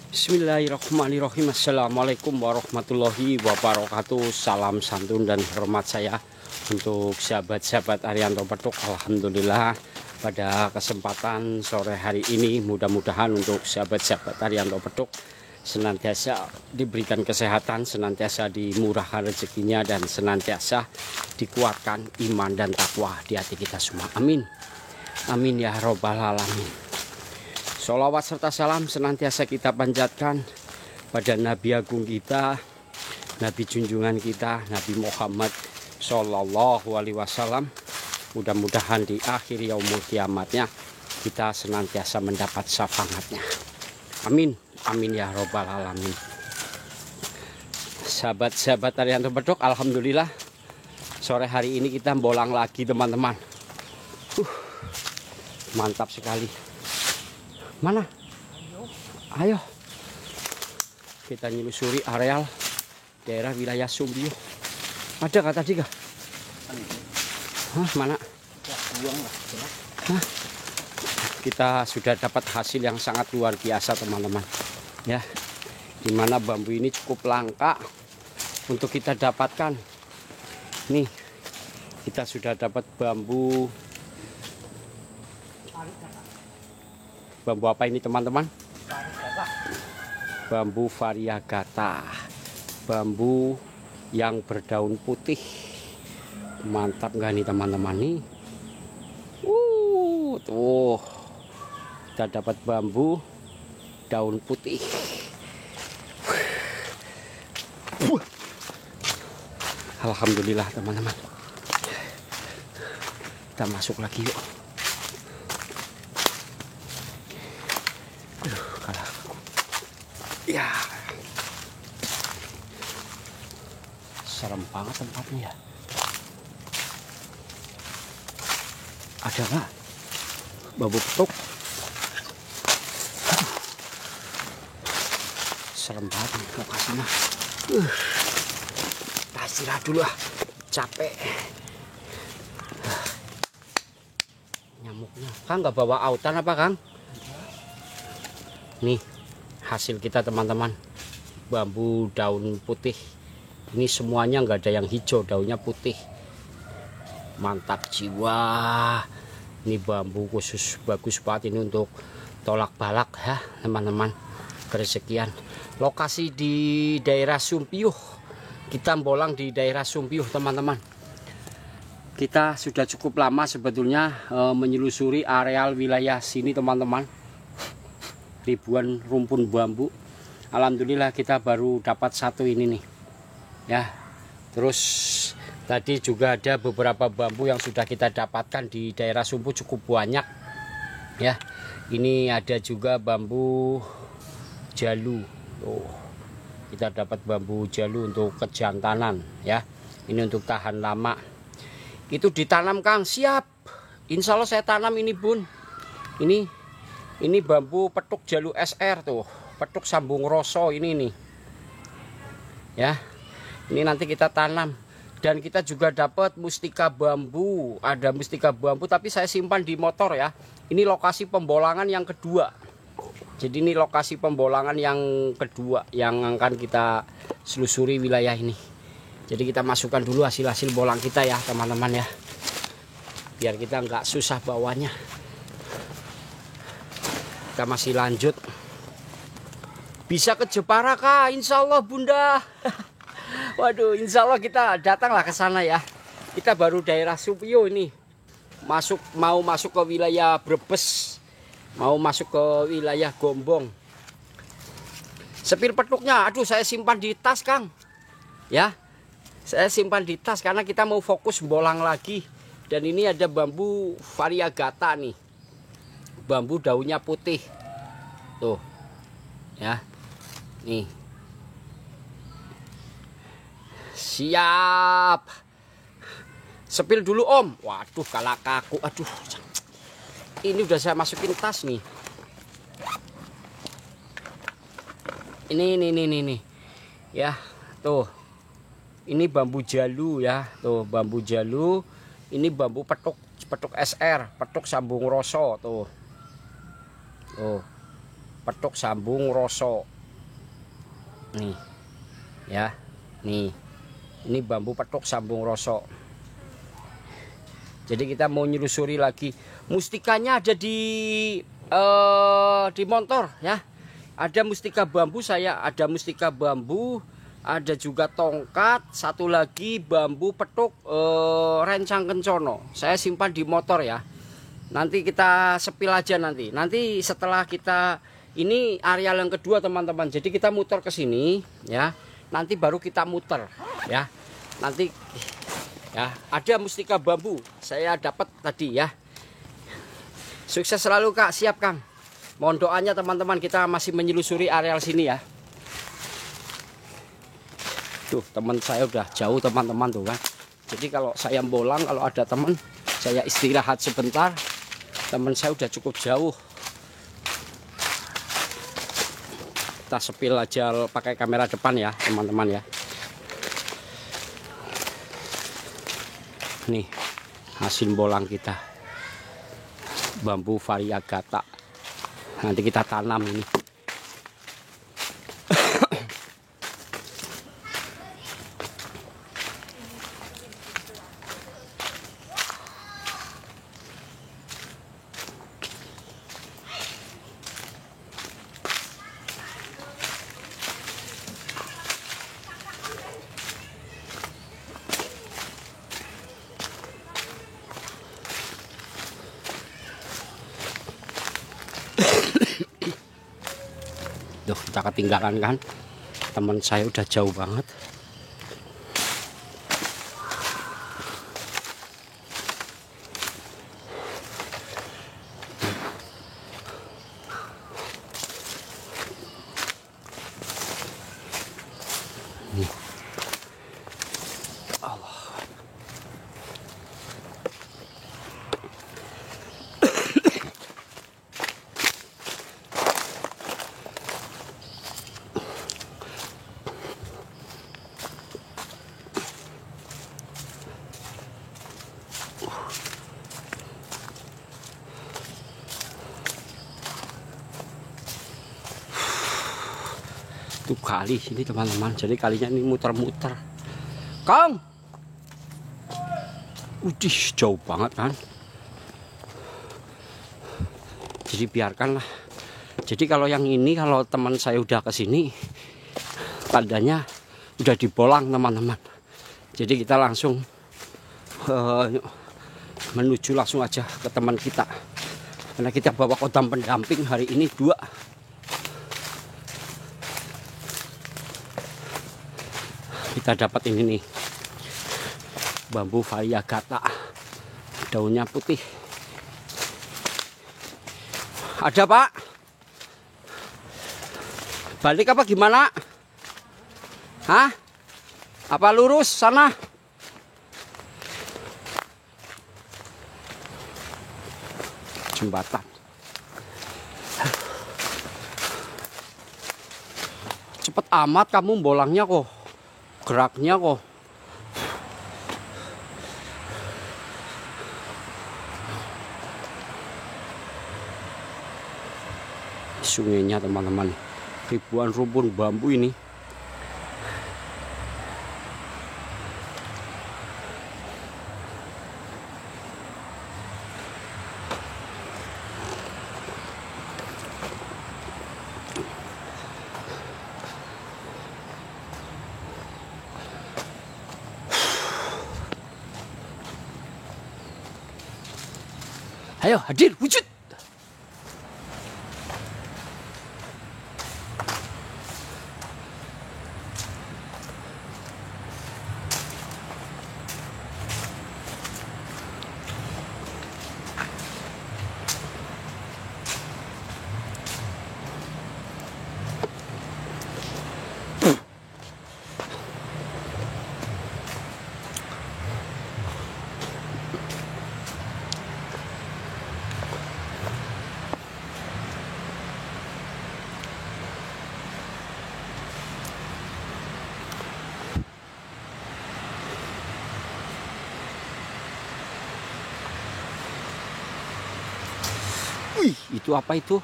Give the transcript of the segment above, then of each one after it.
Bismillahirrahmanirrahim. Assalamualaikum warahmatullahi wabarakatuh. Salam santun dan hormat saya untuk sahabat-sahabat Arianto Petuk. Alhamdulillah pada kesempatan sore hari ini mudah-mudahan untuk sahabat-sahabat Arianto Petuk senantiasa diberikan kesehatan, senantiasa dimurahkan rezekinya, dan senantiasa dikuatkan iman dan takwa di hati kita semua. Amin. Amin ya robbal alamin. Sholawat serta salam senantiasa kita panjatkan pada Nabi Agung kita, Nabi junjungan kita, Nabi Muhammad Sallallahu Alaihi Wasallam. Mudah-mudahan di akhir yaumul kiamatnya kita senantiasa mendapat syafaatnya. Amin, amin ya robbal alamin. Sahabat-sahabat Arianto Petuk, alhamdulillah sore hari ini kita bolang lagi teman-teman. Mantap sekali. Mana? Ayo kita nyelusuri areal daerah wilayah Sumbio. Ada kah tadi kah? Hah, mana? Hah? Kita sudah dapat hasil yang sangat luar biasa teman-teman ya, dimana bambu ini cukup langka untuk kita dapatkan. Nih kita sudah dapat bambu apa ini teman-teman? Bambu variegata, bambu yang berdaun putih. Mantap nggak nih teman-teman nih? Tuh kita dapat bambu daun putih. Alhamdulillah teman-teman. Kita masuk lagi yuk. Ya, serem banget tempatnya ya. Ada nggak bambu petuk? Serem banget nih lokasinya. Istirahat dulu ah, capek. Nyamuknya, Kang nggak bawa autan apa Kang? Nih hasil kita teman-teman, bambu daun putih. Ini semuanya nggak ada yang hijau, daunnya putih. Mantap jiwa. Ini bambu khusus bagus banget ini untuk tolak balak ya teman-teman. Kerezekian. Lokasi di daerah Sumbio. Kita bolang di daerah Sumbio teman-teman. Kita sudah cukup lama sebetulnya menyelusuri areal wilayah sini teman-teman. Ribuan rumpun bambu. Alhamdulillah kita baru dapat satu ini nih ya. Terus tadi juga ada beberapa bambu yang sudah kita dapatkan di daerah Sumpu cukup banyak ya. Ini ada juga bambu jalu. Kita dapat bambu jalu untuk kejantanan ya. Ini untuk tahan lama. Itu ditanam Kang, siap. Insya Allah saya tanam ini Bun. Ini bambu petuk jalu SR tuh, petuk sambung roso ini nih. Ya. Ini nanti kita tanam, dan kita juga dapat mustika bambu. Ada mustika bambu tapi saya simpan di motor ya. Ini lokasi pembolangan yang kedua. Jadi ini lokasi pembolangan yang kedua yang akan kita selusuri wilayah ini. Jadi kita masukkan dulu hasil-hasil bolang kita ya teman-teman ya. Biar kita nggak susah bawanya. Kita masih lanjut. Bisa ke Jepara kah? Insya Allah Bunda. Waduh, insya Allah kita datanglah ke sana ya. Kita baru daerah Sumbio ini. Mau masuk ke wilayah Brebes. Mau masuk ke wilayah Gombong. Sepir petuknya, aduh saya simpan di tas Kang. Ya. Saya simpan di tas karena kita mau fokus bolang lagi. Dan ini ada bambu variegata nih. Bambu daunnya putih tuh ya. Nih siap. Sepil dulu Om. Waduh kalah kaku. Aduh, ini udah saya masukin tas nih. Ini ya tuh. Ini bambu jalu ya. Tuh bambu jalu. Ini bambu petuk SR, petuk sambung roso tuh. Oh, petuk sambung rosok. Nih, ya, nih, ini bambu petuk sambung rosok. Jadi kita mau nyelusuri lagi. Mustikanya ada di motor ya. Ada mustika bambu, saya ada mustika bambu. Ada juga tongkat, satu lagi bambu petuk rencang kencono. Saya simpan di motor ya. Nanti kita sepil aja nanti. Nanti setelah kita ini areal yang kedua teman-teman. Jadi kita muter ke sini ya. Nanti baru kita muter ya. Nanti ya, ada mustika bambu. Saya dapat tadi ya. Sukses selalu Kak, siap Kang. Mohon doanya teman-teman, kita masih menyelusuri areal sini ya. Tuh teman saya udah jauh teman-teman tuh kan. Jadi kalau saya bolang, kalau ada teman saya istirahat sebentar, teman saya udah cukup jauh. Kita sepil aja pakai kamera depan ya teman-teman ya. Nih hasil bolang kita, bambu variegata. Nanti kita tanam ini. Tuh kita ketinggalan kan, teman saya udah jauh banget. Nih. Allah. Tuh kali ini teman-teman, jadi kalinya ini muter-muter. Kang, udih jauh banget kan. Jadi biarkanlah. Jadi kalau yang ini, kalau teman saya udah ke sini, tandanya udah dibolang teman-teman. Jadi kita langsung menuju langsung aja ke teman kita. Karena kita bawa kodam pendamping hari ini 2. Kita dapat ini nih, bambu variegata, daunnya putih. Ada Pak? Balik apa gimana? Hah? Apa lurus sana? Jembatan. Cepet amat kamu bolangnya kok. Geraknya kok. Sungainya teman-teman, ribuan rumpun bambu ini. Ayo hadir wujud. Wih, itu apa itu?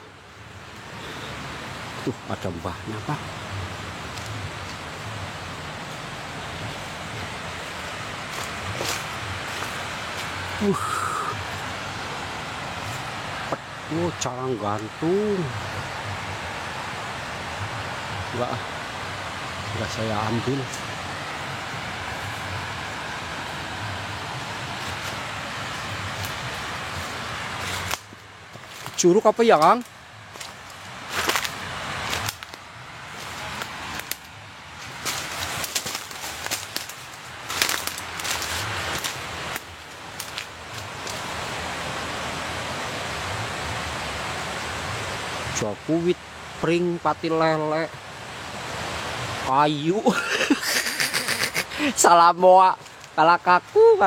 Tuh ada mbahnya Pak. Oh, carang gantung. Enggak saya ambil. Curug apa ya, Kang? Jakuwit, pring, pati lele, kayu. Salah moa, kalah kaku.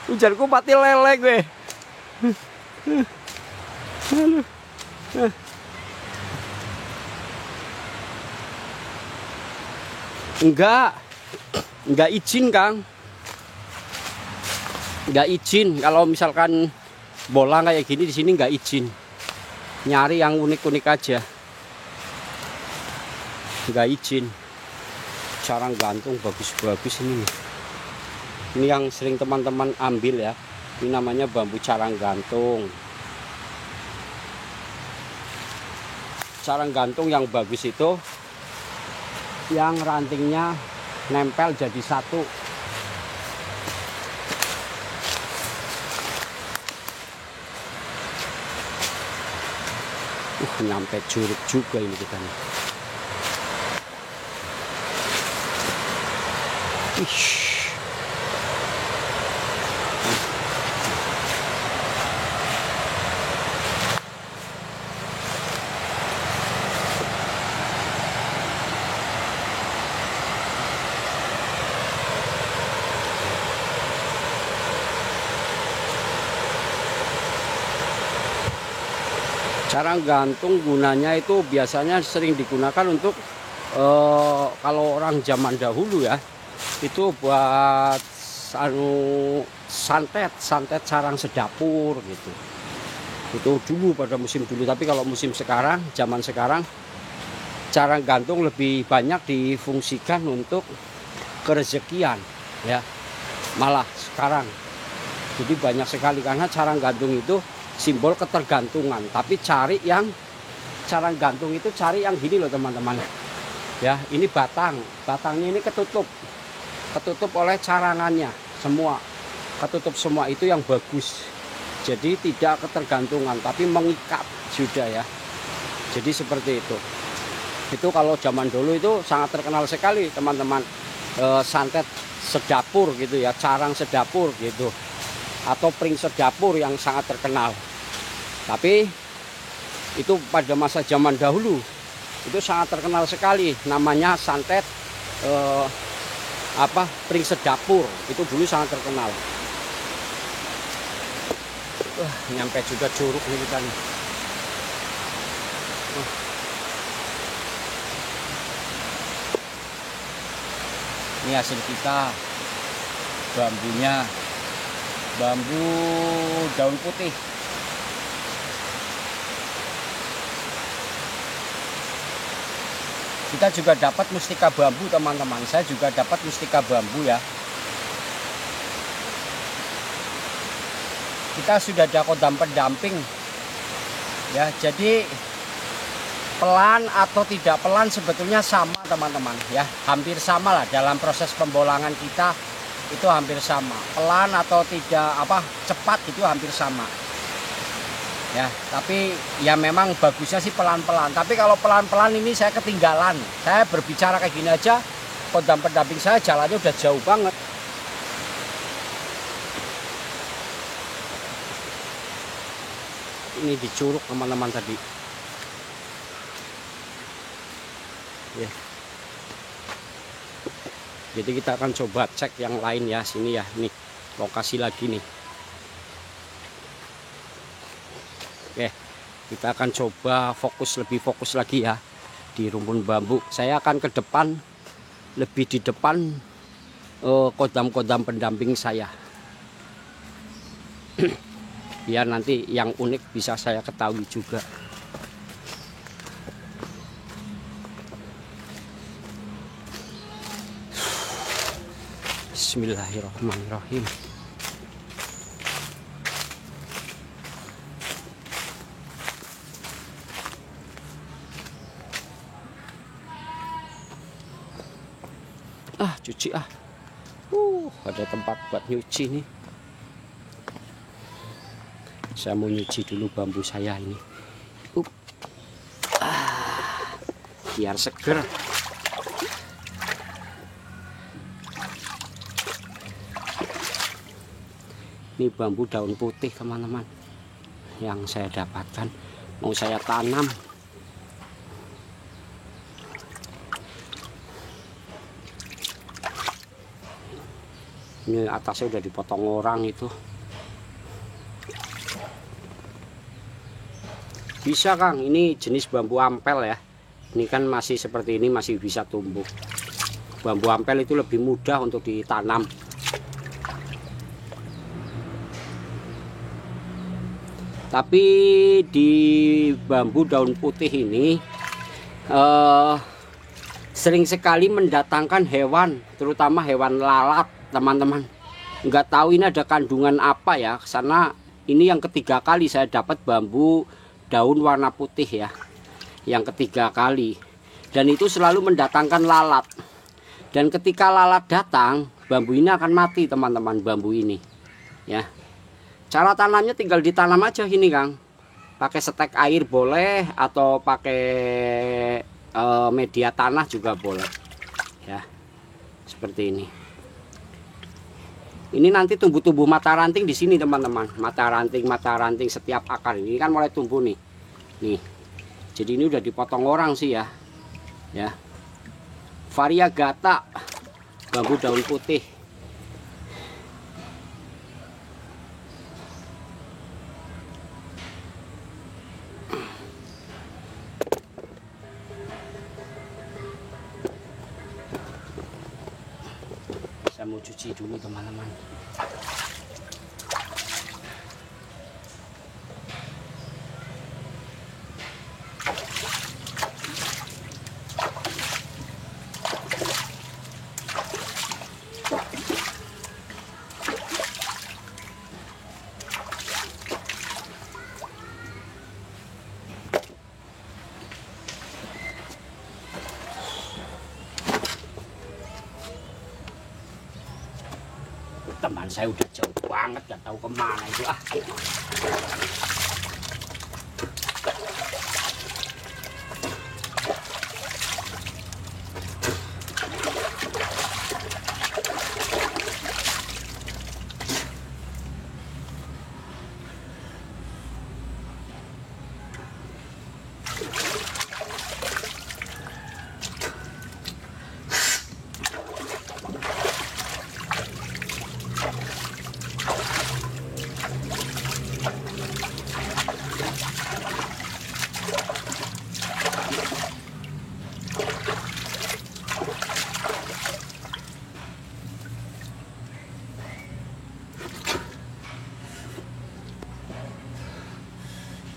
Hujanku pati lele gue. Enggak izin, Kang. Enggak izin kalau misalkan bola kayak gini di sini enggak izin. Nyari yang unik-unik aja. Enggak izin. Carang gantung bagus-bagus ini nih. Ini yang sering teman-teman ambil ya. Ini namanya bambu carang gantung. Carang gantung yang bagus itu yang rantingnya nempel jadi satu. Nyampe curug juga ini kita nih. Carang gantung gunanya itu biasanya sering digunakan untuk kalau orang zaman dahulu ya, itu buat santet carang sedapur gitu. Itu dulu pada musim dulu, tapi kalau musim sekarang, zaman sekarang, carang gantung lebih banyak difungsikan untuk kerezekian ya. Malah sekarang jadi banyak sekali, karena carang gantung itu simbol ketergantungan, tapi cari yang carang gantung itu cari yang gini loh teman-teman ya. Ini batangnya ini ketutup oleh carangannya semua, ketutup semua, itu yang bagus. Jadi tidak ketergantungan tapi mengikat sudah ya. Jadi seperti itu kalau zaman dulu itu sangat terkenal sekali teman-teman. Santet sedapur gitu ya, carang sedapur gitu, atau pring sedapur yang sangat terkenal. Tapi itu pada masa zaman dahulu itu sangat terkenal sekali, namanya santet pring sedapur, itu dulu sangat terkenal. Nyampe juga curug nih kita nih. Ini hasil kita, bambunya, bambu daun putih. Kita juga dapat mustika bambu teman-teman. Saya juga dapat mustika bambu ya. Kita sudah ada kodam pendamping ya, jadi pelan atau tidak pelan sebetulnya sama teman-teman ya, hampir sama lah dalam proses pembolangan kita, itu hampir sama. Pelan atau tidak cepat itu hampir sama ya. Tapi ya memang bagusnya sih pelan-pelan, tapi kalau pelan-pelan ini saya ketinggalan. Saya berbicara kayak gini aja, kodam pendamping saya jalannya udah jauh banget. Ini di curug teman-teman tadi ya. Jadi kita akan coba cek yang lain ya, sini ya, nih lokasi lagi nih. Oke, kita akan coba lebih fokus lagi ya di rumpun bambu. Saya akan ke depan, lebih di depan kodam-kodam pendamping saya. Biar nanti yang unik bisa saya ketahui juga. Bismillahirrahmanirrahim. Cuci ada tempat buat nyuci nih. Saya mau nyuci dulu bambu saya ini. Biar seger. Ini bambu daun putih teman-teman, yang saya dapatkan, mau saya tanam. Ini atasnya udah dipotong orang itu. Bisa Kang, ini jenis bambu ampel ya. Ini kan masih seperti ini, masih bisa tumbuh. Bambu ampel itu lebih mudah untuk ditanam. Tapi di bambu daun putih ini sering sekali mendatangkan hewan, terutama hewan lalat teman-teman. Nggak tahu ini ada kandungan apa ya, karena ini yang ketiga kali saya dapat bambu daun warna putih ya, yang ketiga kali, dan itu selalu mendatangkan lalat. Dan ketika lalat datang, bambu ini akan mati teman-teman, bambu ini ya. Cara tanamnya tinggal ditanam aja gini Kang, pakai setek air boleh, atau pakai media tanah juga boleh ya, seperti ini. Ini nanti tumbuh-tumbuh mata ranting di sini teman-teman, mata ranting setiap akar ini kan mulai tumbuh nih. Jadi ini udah dipotong orang sih ya. Variegata bambu daun putih. Saya mau cuci dulu teman-teman. Teman saya udah jauh banget, gak tahu kemana itu.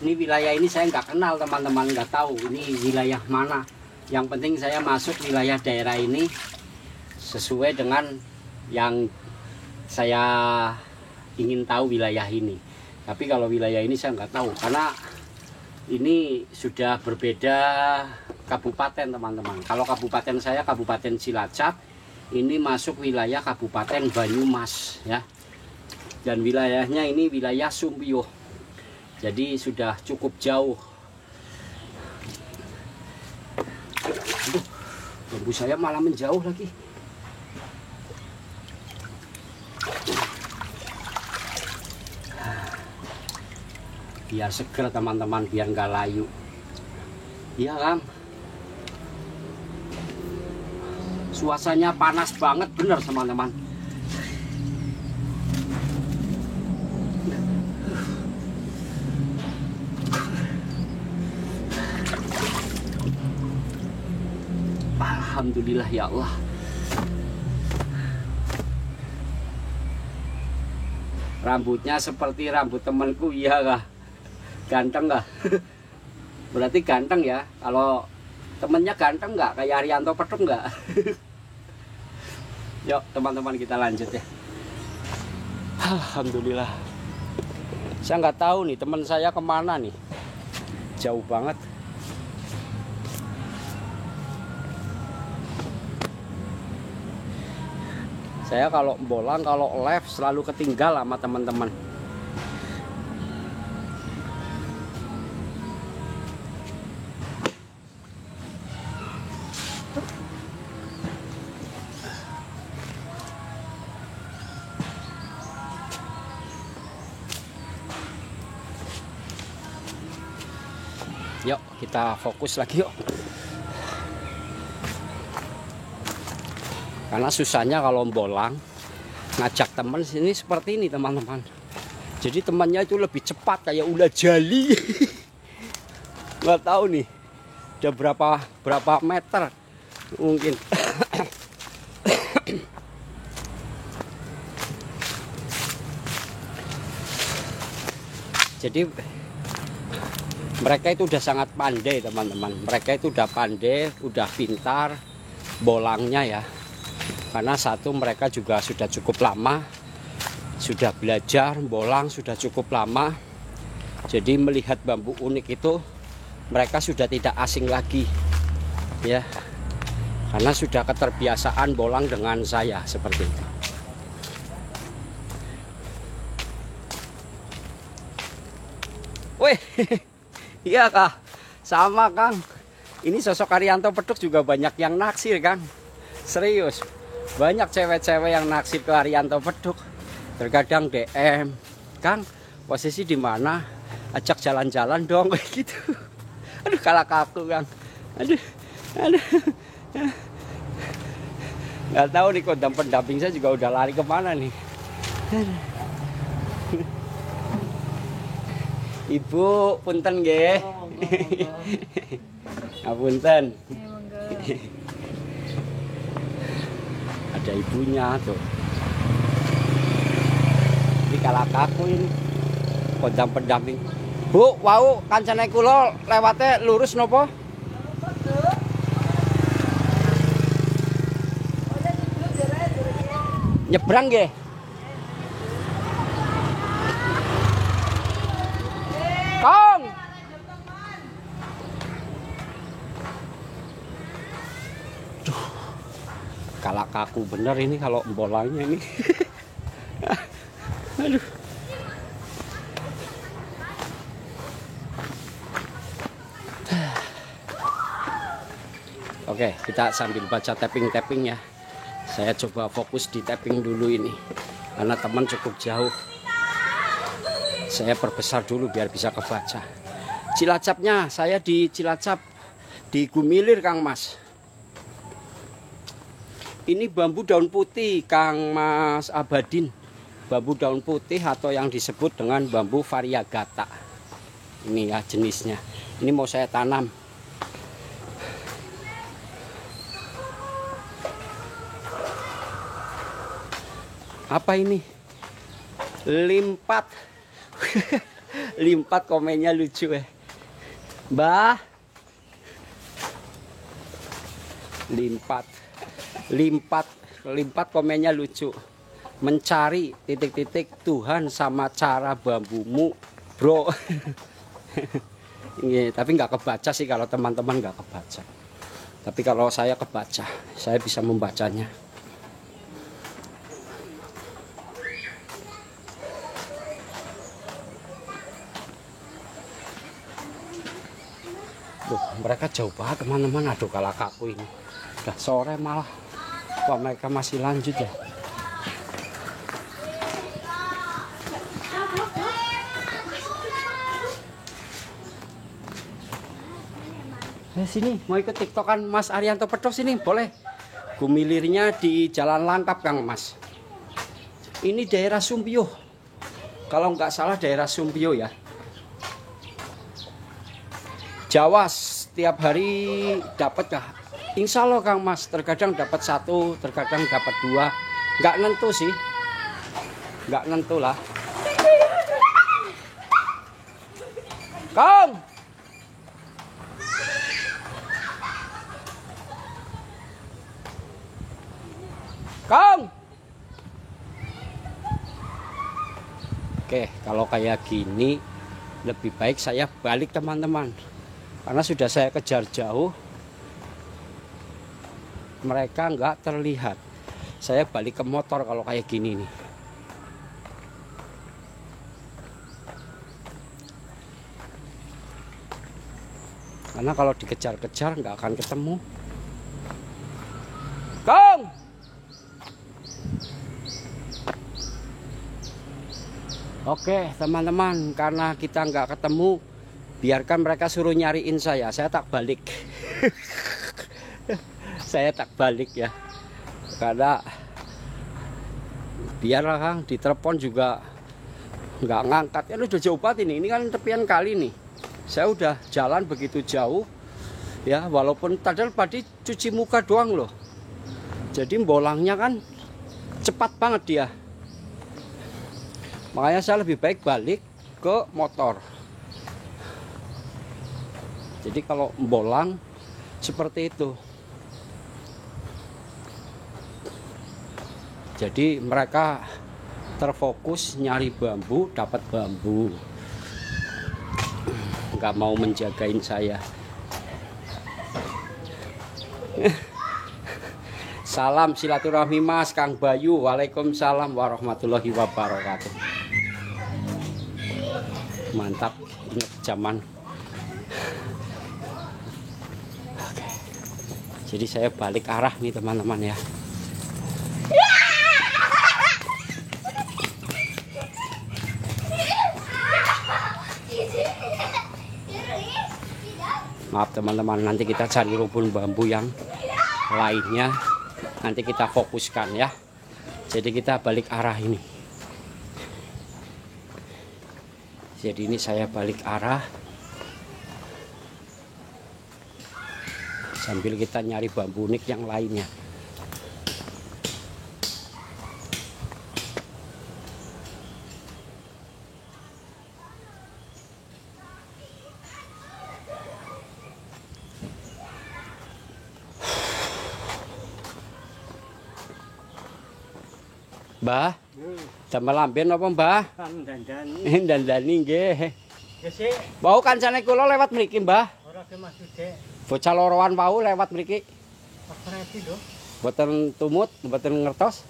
Ini wilayah ini saya nggak kenal teman-teman, nggak tahu ini wilayah mana. Yang penting saya masuk wilayah daerah ini sesuai dengan yang saya ingin tahu wilayah ini. Tapi kalau wilayah ini saya nggak tahu, karena ini sudah berbeda kabupaten teman-teman. Kalau kabupaten saya Kabupaten Cilacap, ini masuk wilayah Kabupaten Banyumas ya. Dan wilayahnya ini wilayah Sumbio. Jadi sudah cukup jauh. Aduh, bambu saya malah menjauh lagi. Biar seger teman-teman, biar nggak layu. Iya kan? Suasananya panas banget, bener teman-teman. Alhamdulillah ya Allah. Rambutnya seperti rambut temanku, iya kah? Ganteng kah? Berarti ganteng ya. Kalau temennya ganteng nggak? Kayak Arianto Petung nggak? Yuk teman-teman kita lanjut ya. Alhamdulillah. Saya nggak tahu nih teman saya kemana nih. Jauh banget. Saya kalau bolang, kalau live selalu ketinggal sama teman-teman. Yuk kita fokus lagi yuk. Karena susahnya kalau bolang ngajak teman sini seperti ini teman-teman. Jadi temannya itu lebih cepat kayak ulah jali. Nggak tahu nih udah berapa meter mungkin. Jadi mereka itu udah sangat pandai teman-teman. Mereka itu udah pandai, udah pintar bolangnya ya. Karena satu mereka juga sudah cukup lama, sudah belajar bolang sudah cukup lama. Jadi melihat bambu unik itu mereka sudah tidak asing lagi ya. Karena sudah keterbiasaan bolang dengan saya seperti itu. Wih, iya Kak, sama Kang. Ini sosok Arianto Peduk juga banyak yang naksir Kang. Serius, banyak cewek-cewek yang naksir ke Arianto Peduk. Terkadang DM, Kang, posisi di mana? Ajak jalan-jalan dong kayak gitu. Aduh, kalah kaku Kang. Aduh. Nggak tahu nih kodam pendamping saya juga udah lari kemana nih. Ibu, punten nggih. Ngapunten. Ada ibunya tuh. Ini kalah kaku ini. Kodam pendamping. Bu, wau kancane kula lewate lurus nopo? Nyebrang nggih. Kong. Duh. Kalah kaku bener ini kalau bolanya ini. Aduh. Oke, kita sambil baca tapping-tapping ya. Saya coba fokus di tapping dulu ini. Karena teman cukup jauh. Saya perbesar dulu biar bisa kebaca. Cilacapnya, saya di Cilacap. Di Gumilir Kang Mas. Ini bambu daun putih Kang Mas Abadin. Bambu daun putih atau yang disebut dengan bambu variegata. Ini ya jenisnya. Ini mau saya tanam. Apa ini? Limpat. Limpat, komennya lucu ya. Mbah. Limpat komennya lucu. Mencari titik-titik Tuhan sama cara bambumu, bro. Ini, tapi nggak kebaca sih kalau teman-teman nggak kebaca. Tapi kalau saya kebaca, saya bisa membacanya. Duh, mereka jauh banget teman-teman. Aduh, kalah kaku ini. Udah sore malah. Kok mereka masih lanjut ya? Sini mau ikut tiktokan Mas Arianto Peduk sini boleh. Gumilirnya di Jalan Langkap Kang Mas. Ini daerah Sumpio. Kalau nggak salah daerah Sumpio ya. Jawa setiap hari dapat kah? Insya Allah Kang Mas, terkadang dapat 1, terkadang dapat 2. Nggak nentu sih. Nggak nentu lah. Kang! Kong. Oke, kalau kayak gini lebih baik saya balik teman-teman, karena sudah saya kejar jauh, mereka nggak terlihat. Saya balik ke motor kalau kayak gini nih. Karena kalau dikejar-kejar nggak akan ketemu. Kong. Oke teman-teman, karena kita nggak ketemu, biarkan mereka suruh nyariin saya tak balik. Saya tak balik ya, karena biarlah Kang, ditelepon juga nggak ngangkat. Ya udah jauh banget ini kan tepian kali nih. Saya udah jalan begitu jauh ya, walaupun tadi cuci muka doang loh. Jadi bolangnya kan cepat banget dia. Makanya saya lebih baik balik ke motor. Jadi kalau bolang seperti itu. Jadi mereka terfokus nyari bambu, dapat bambu. Nggak mau menjagain saya. Salam silaturahmi Mas Kang Bayu. Waalaikumsalam warahmatullahi wabarakatuh. Mantap, ingat zaman. Oke. Jadi saya balik arah nih teman-teman ya. Maaf teman-teman, nanti kita cari rumpun bambu yang lainnya. Nanti kita fokuskan ya. Jadi kita balik arah ini. Jadi ini saya balik arah sambil kita nyari bambu unik yang lainnya. Mbah, damel lamben apa Mbah? Dandani nggih. Wau kancane kula lewat mriki, Mbah. Ora maksudé. Bocah loroan wau lewat mriki. Mboten tumut, mboten ngertos.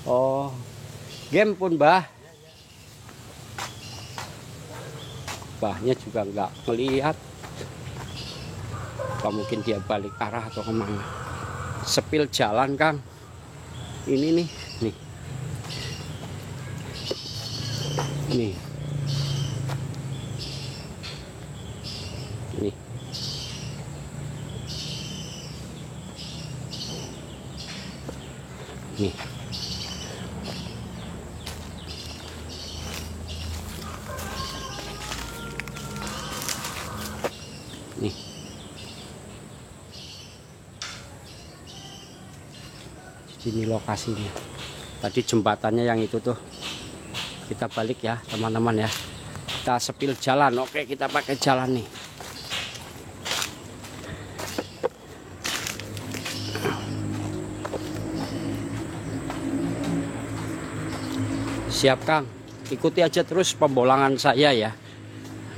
Oh. Game pun, Mbah. Mbahnya juga nggak ngelihat. Apa mungkin dia balik arah atau kemana? Sepil jalan, Kang. Ini nih, nih. Nih. Nih. Nih. Nih. Ini lokasinya. Tadi jembatannya yang itu tuh. Kita balik ya teman-teman ya. Kita sepil jalan. Oke, kita pakai jalan nih. Siap Kang. Ikuti aja terus pembolangan saya ya.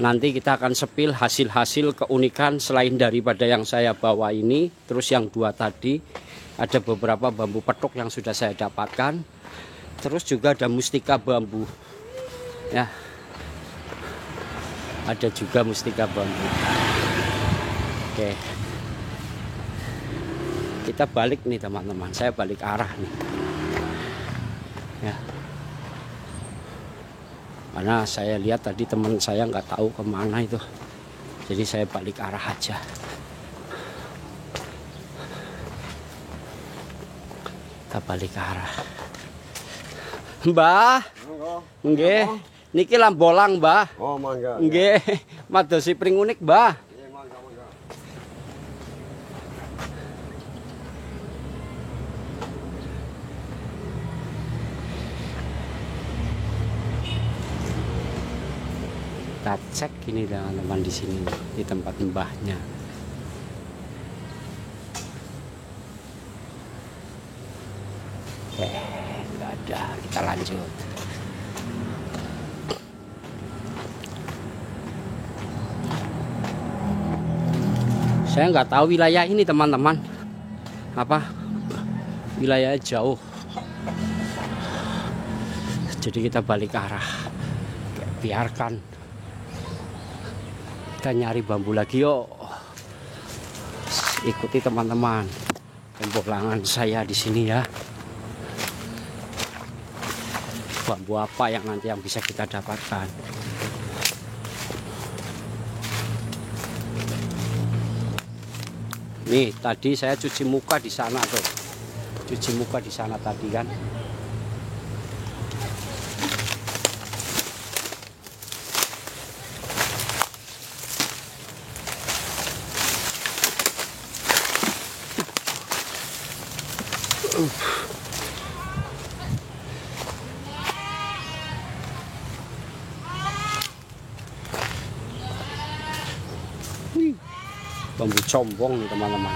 Nanti kita akan sepil hasil-hasil keunikan selain daripada yang saya bawa ini. Terus yang dua tadi ada beberapa bambu petuk yang sudah saya dapatkan. Terus juga ada mustika bambu. Ya. Ada juga mustika bambu. Oke. Kita balik nih teman-teman. Saya balik arah nih. Ya. Karena saya lihat tadi teman saya nggak tahu kemana itu. Jadi saya balik arah aja. Kita balik arah. Mbah, nggih, niki lambolang, Mbah. Oh, mangga. Nggih, madosi pring unik, Mbah. Nggih, mangga. Kita cek ini teman-teman di sini di tempat mbahnya. Saya nggak tahu wilayah ini teman-teman, apa wilayahnya jauh, jadi kita balik arah. Biarkan kita nyari bambu lagi yuk. Ikuti teman-teman tembolangan saya di sini ya. Bambu apa yang nanti yang bisa kita dapatkan? Nih tadi saya cuci muka di sana tuh, cuci muka di sana tadi kan. Bambu combong nih teman-teman.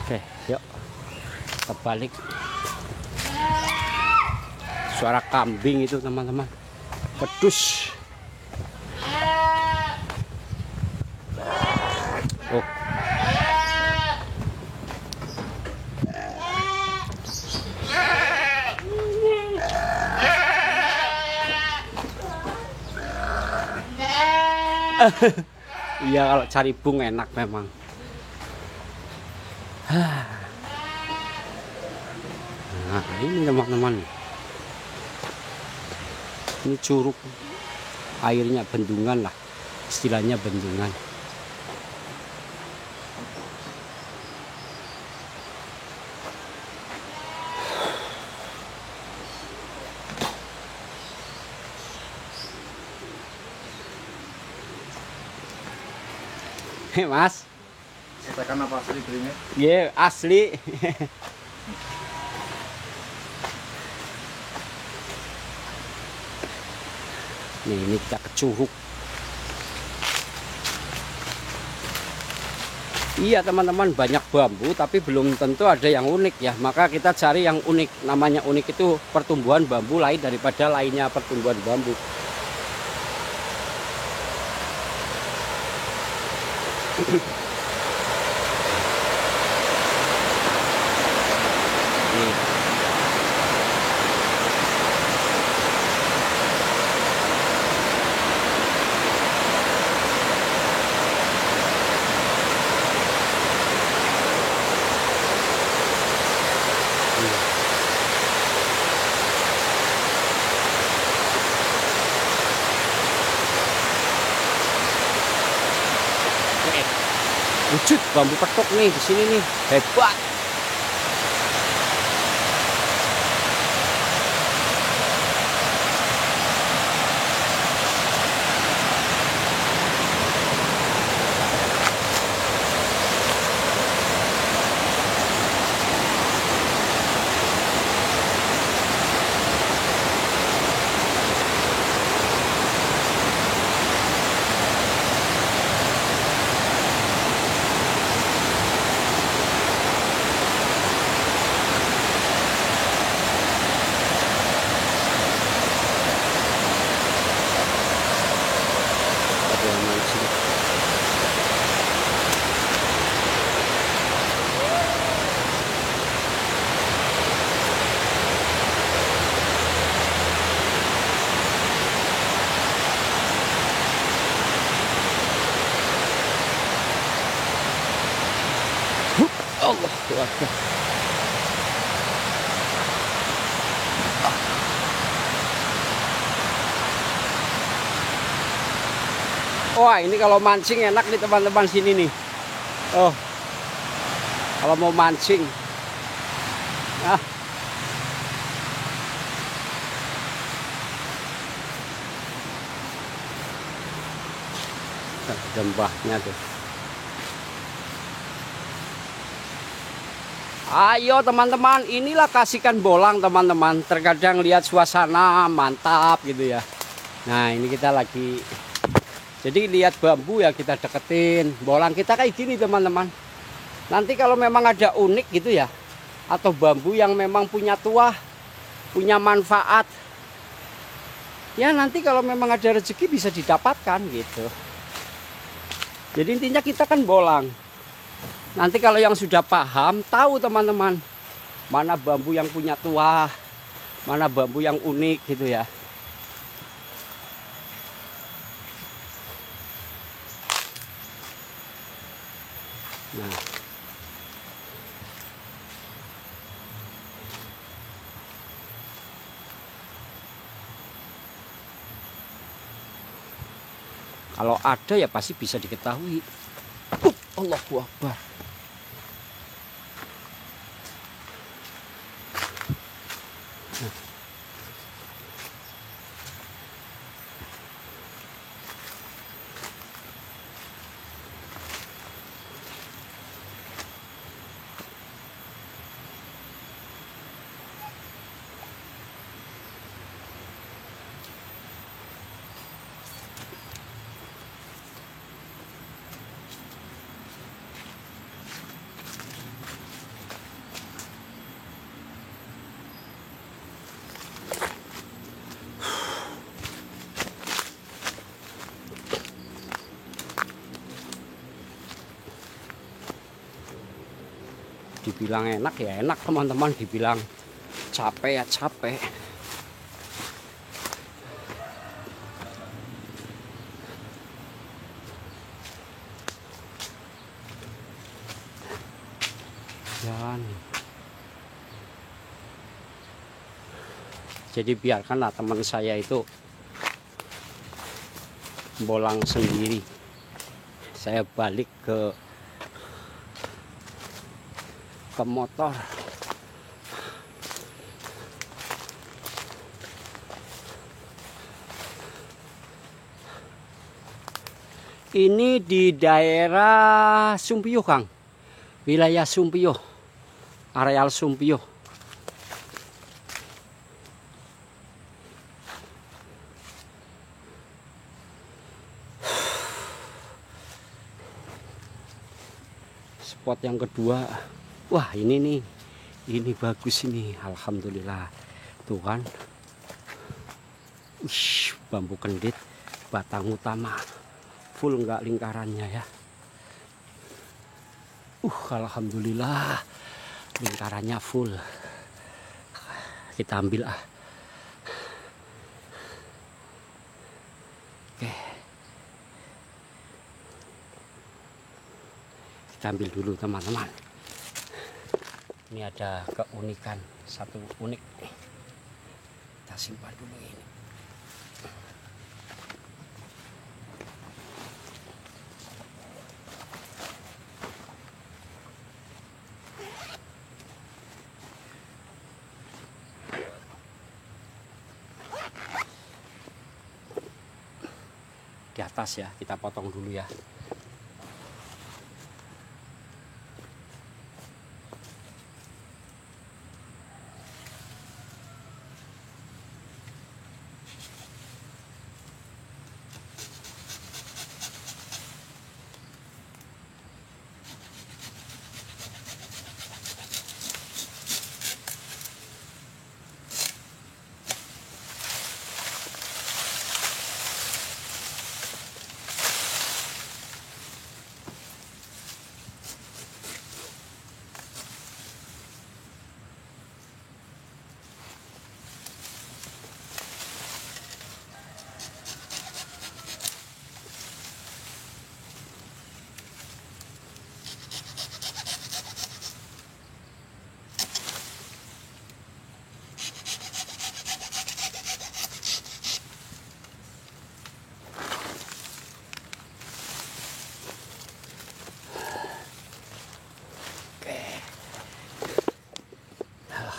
Oke, yuk kita balik. Suara kambing itu teman-teman, pedus. Oh. Iya, kalau cari bung enak memang. Nah ini teman-teman, ini curug, airnya bendungan lah, istilahnya bendungan. Hei mas, katakan apa asli belinya? iya asli. Nih ini kita ke curug. Iya teman-teman, banyak bambu tapi belum tentu ada yang unik ya. Maka kita cari yang unik. Namanya unik itu pertumbuhan bambu lain daripada lainnya pertumbuhan bambu. Wujud bambu petok nih di sini nih, hebat. Allah Akbar. Wah ini kalau mancing enak nih teman-teman sini nih. Oh, kalau mau mancing, ah. Dembahnya tuh. Ayo teman-teman, inilah kasihkan bolang teman-teman. Terkadang lihat suasana mantap gitu ya. Nah ini kita lagi, jadi lihat bambu ya kita deketin. Bolang kita kayak gini teman-teman. Nanti kalau memang ada unik gitu ya, atau bambu yang memang punya tuah, punya manfaat, ya nanti kalau memang ada rezeki bisa didapatkan gitu. Jadi intinya kita kan bolang. Nanti kalau yang sudah paham, tahu teman-teman, mana bambu yang punya tuah, mana bambu yang unik gitu ya. Nah, kalau ada ya pasti bisa diketahui. Allahu Akbar. Dibilang enak ya enak teman-teman, dibilang capek ya capek. Dan jadi biarkanlah teman saya itu bolang sendiri. Saya balik ke motor. Ini di daerah Sumpiyuh, Kang. Wilayah Sumpiyuh. Areal Sumpiyuh. Spot yang kedua. Wah, ini nih. Ini bagus ini. Alhamdulillah. Tuh kan. Bambu kendit batang utama. Full enggak lingkarannya ya. Alhamdulillah. Lingkarannya full. Kita ambil ah. Oke. Kita ambil dulu teman-teman. Ini ada keunikan, satu unik. Kita simpan dulu ini. Di atas ya, kita potong dulu ya.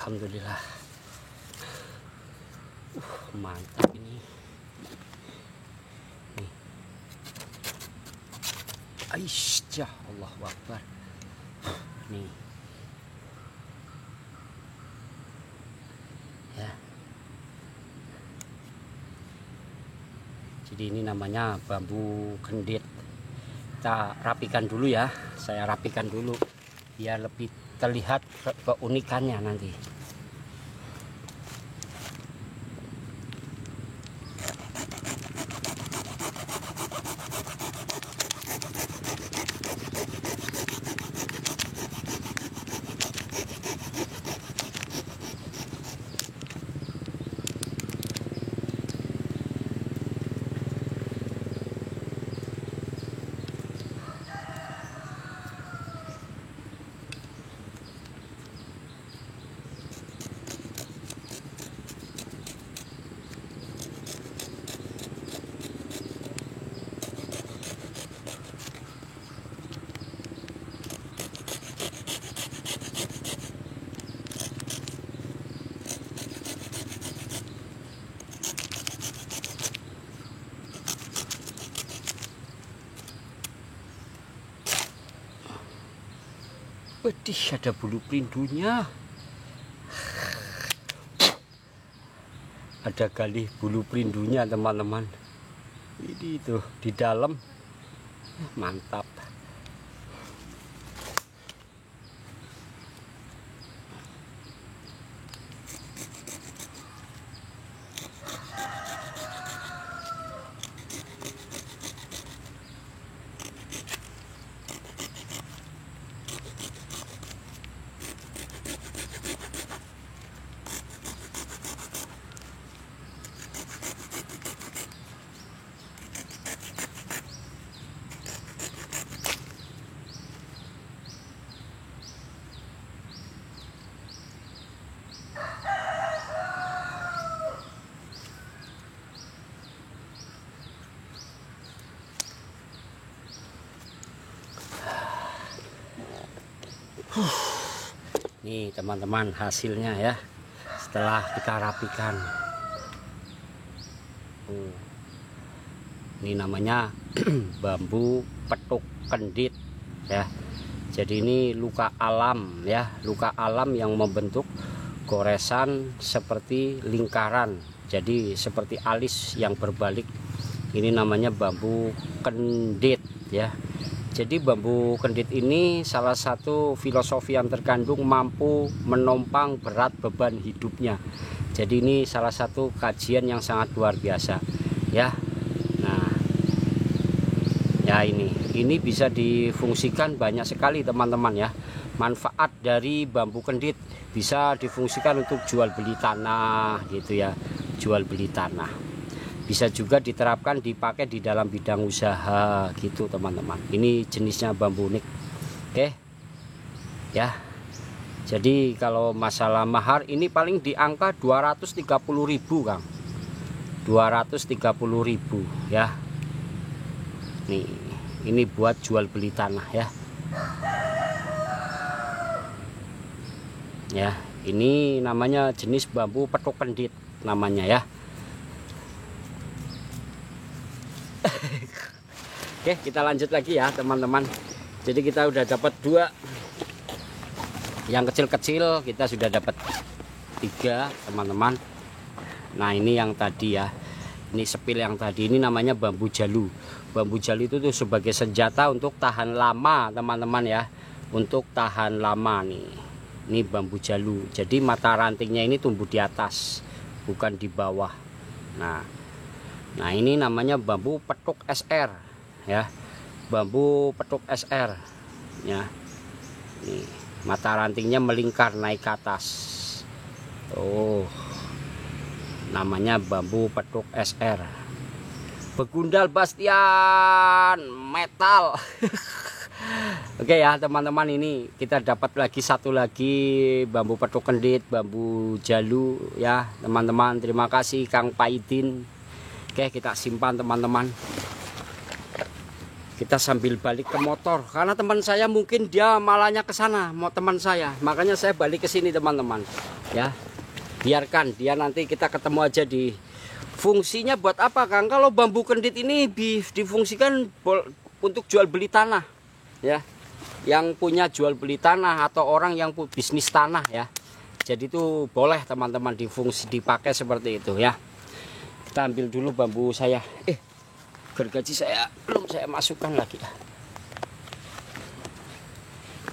Alhamdulillah. Mantap ini. Nih. Aisyah, Allahu Akbar. Nih. Ya. Jadi ini namanya bambu kendit. Kita rapikan dulu ya, saya rapikan dulu biar lebih terlihat keunikannya nanti. Wedih, ada bulu perindunya. Ada galih bulu perindunya teman-teman. Ini tuh di dalam. Mantap. Nih teman-teman hasilnya ya, setelah kita rapikan. Ini namanya bambu petuk kendit ya. Jadi ini luka alam ya, luka alam yang membentuk goresan seperti lingkaran. Jadi seperti alis yang berbalik. Ini namanya bambu kendit ya. Jadi bambu kendit ini salah satu filosofi yang terkandung mampu menompang berat beban hidupnya. Jadi ini salah satu kajian yang sangat luar biasa ya. Nah, ya ini bisa difungsikan banyak sekali teman-teman ya. Manfaat dari bambu kendit bisa difungsikan untuk jual beli tanah gitu ya, jual beli tanah. Bisa juga diterapkan dipakai di dalam bidang usaha gitu teman-teman. Ini jenisnya bambu unik. Oke ya, jadi kalau masalah mahar ini paling di angka 230.000 Kang, 230.000 ya. Nih ini buat jual beli tanah ya. Ya ini namanya jenis bambu petuk kendit namanya ya. Oke, kita lanjut lagi ya teman-teman. Jadi kita udah dapat 2 yang kecil-kecil, kita sudah dapat 3 teman-teman. Nah ini yang tadi ya, ini sepil yang tadi, ini namanya bambu jalu. Bambu jalu itu tuh sebagai senjata untuk tahan lama teman-teman ya, untuk tahan lama nih. Ini bambu jalu, jadi mata rantingnya ini tumbuh di atas bukan di bawah. Nah ini namanya bambu petuk SR ya, bambu petuk SR ya. Nih mata rantingnya melingkar naik ke atas. Namanya bambu petuk SR. Begundal Bastian metal. Oke ya teman-teman, ini kita dapat lagi satu lagi bambu petuk kendit, bambu jalu ya teman-teman. Terima kasih Kang Paidin. Oke, kita simpan teman-teman. Kita sambil balik ke motor karena teman saya mungkin dia malahnya ke sana, mau teman saya. Makanya saya balik ke sini teman-teman. Ya. Biarkan dia, nanti kita ketemu aja di fungsinya buat apa Kang? Kalau bambu kendit ini difungsikan untuk jual beli tanah. Ya. Yang punya jual beli tanah atau orang yang bisnis tanah ya. Jadi itu boleh teman-teman dipakai seperti itu ya. Kita ambil dulu bambu saya. Gergaji saya belum saya masukkan lagi.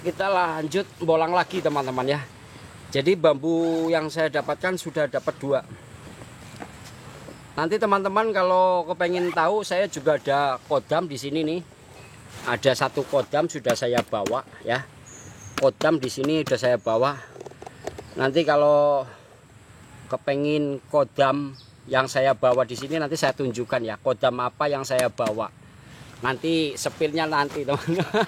Kita lanjut bolang lagi teman-teman ya. Jadi bambu yang saya dapatkan sudah dapat 2. Nanti teman-teman kalau kepengen tahu, saya juga ada kodam di sini nih. Ada 1 kodam sudah saya bawa ya. Kodam di sini sudah saya bawa. Nanti kalau kepengen kodam yang saya bawa di sini, nanti saya tunjukkan ya kodam apa yang saya bawa. Nanti sepilnya nanti teman-teman.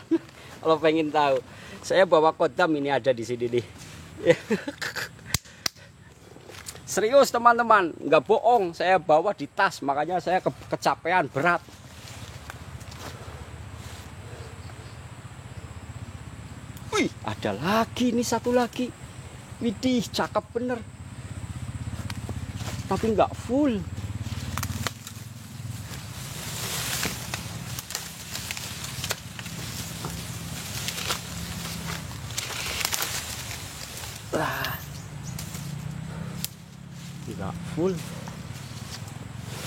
Kalau pengen tahu, saya bawa kodam ini ada di sini nih. Serius teman-teman, nggak bohong, saya bawa di tas, makanya saya kecapean berat. Wih, ada lagi nih, 1 lagi. Widih, cakep bener. Tapi nggak full. Nggak full,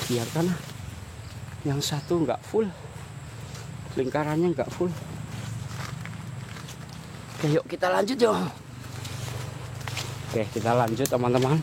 biarkan yang 1 nggak full, lingkarannya nggak full. Oke, yuk kita lanjut yuk. Oke, kita lanjut teman-teman.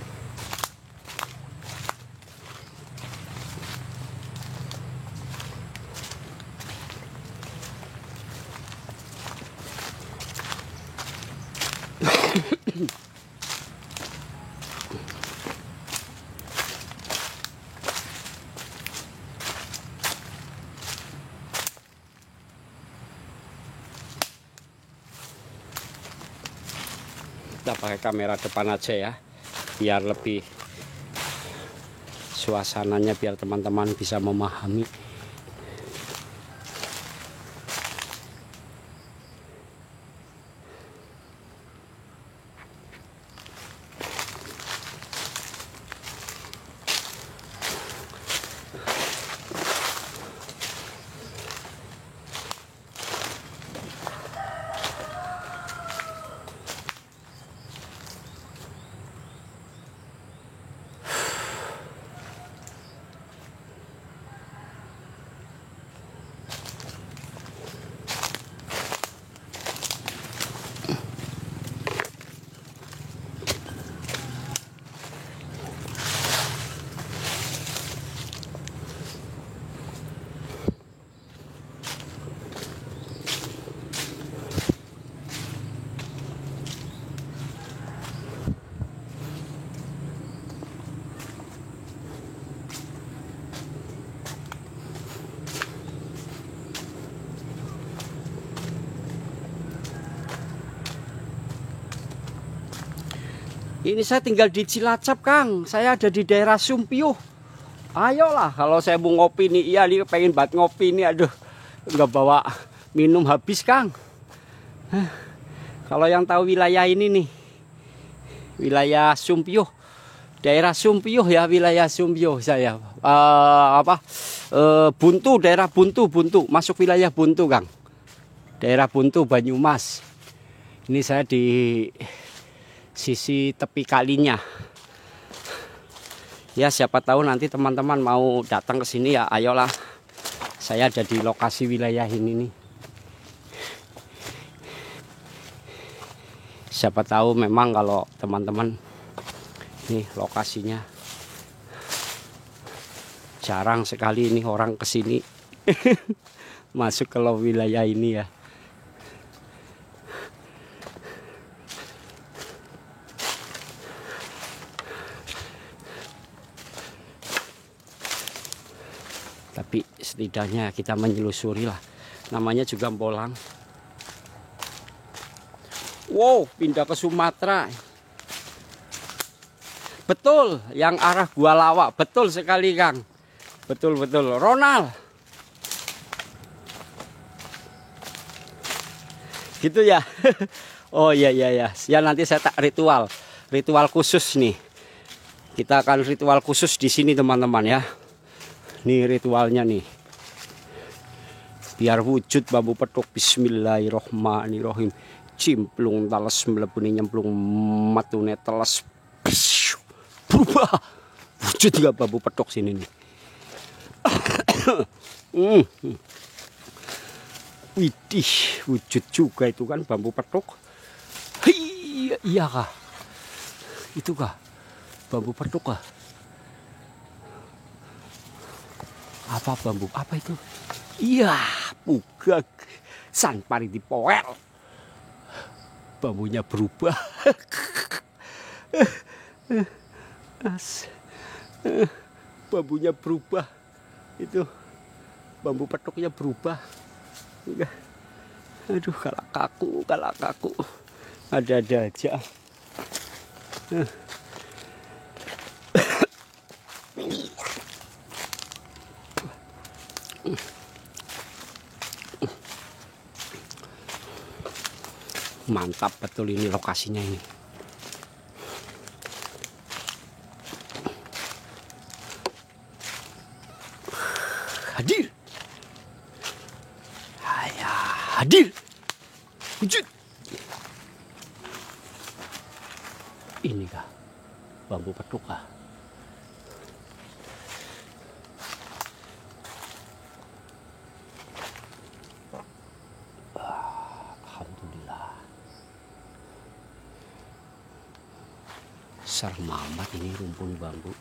Kita pakai kamera depan aja ya, biar lebih suasananya, biar teman-teman bisa memahami. Ini saya tinggal di Cilacap, Kang. Saya ada di daerah Sumpiyuh. Ayolah, kalau saya mau ngopi nih, iya nih pengen banget ngopi nih. Aduh, nggak bawa minum habis, Kang. Kalau yang tahu wilayah ini nih, wilayah Sumpiyuh, daerah Sumpiyuh ya, wilayah Sumpiyuh saya. Buntu, daerah Buntu, masuk wilayah Buntu, Kang. Daerah Buntu, Banyumas. Ini saya di sisi tepi kalinya. Ya, siapa tahu nanti teman-teman mau datang ke sini ya, ayolah. Saya ada di lokasi wilayah ini nih. Siapa tahu memang kalau teman-teman nih lokasinya jarang sekali ini orang ke sini masuk ke wilayah ini ya. Tapi setidaknya kita menyelusuri lah. Namanya juga bolang. Wow, pindah ke Sumatera. Betul, yang arah Gua Lawak. Betul sekali, Kang. Betul. Ronald. Gitu ya. Oh iya. Ya nanti saya tak ritual khusus nih. Kita akan ritual khusus di sini teman-teman ya. Nih ritualnya nih. Biar wujud bambu petuk. Bismillahirrohmanirrohim. Cimplung talas melebuni nyemplung matune telas. Berubah. Wujud juga bambu petuk sini nih. Widih, wujud juga itu kan bambu petuk. Iya kah? Itu kah? Bambu petuk kah? Apa bambu? Apa itu? Iya, pugak. Sanpari di poel. Bambunya berubah. Bambunya berubah. Itu bambu petuknya berubah. Aduh, kalak kaku. Ada-ada aja. Mantap betul ini lokasinya ini. Hadir. Hadir. Wujud. Ini kah bambu petuk kah? Alhamdulillah. Serem amat ini rumpun bambu.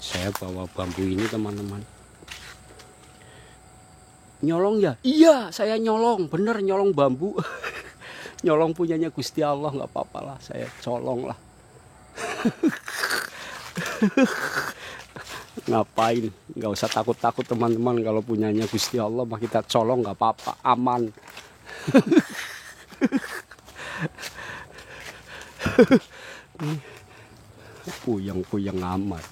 Saya bawa bambu ini teman-teman. Nyolong ya? Iya, saya nyolong. Bener nyolong bambu. Nyolong punyanya Gusti Allah, nggak apa-apa lah. Saya colong lah. Ngapain? Nggak usah takut-takut teman-teman. Kalau punyanya Gusti Allah mah kita colong nggak apa-apa. Aman. Puyeng-puyeng amat.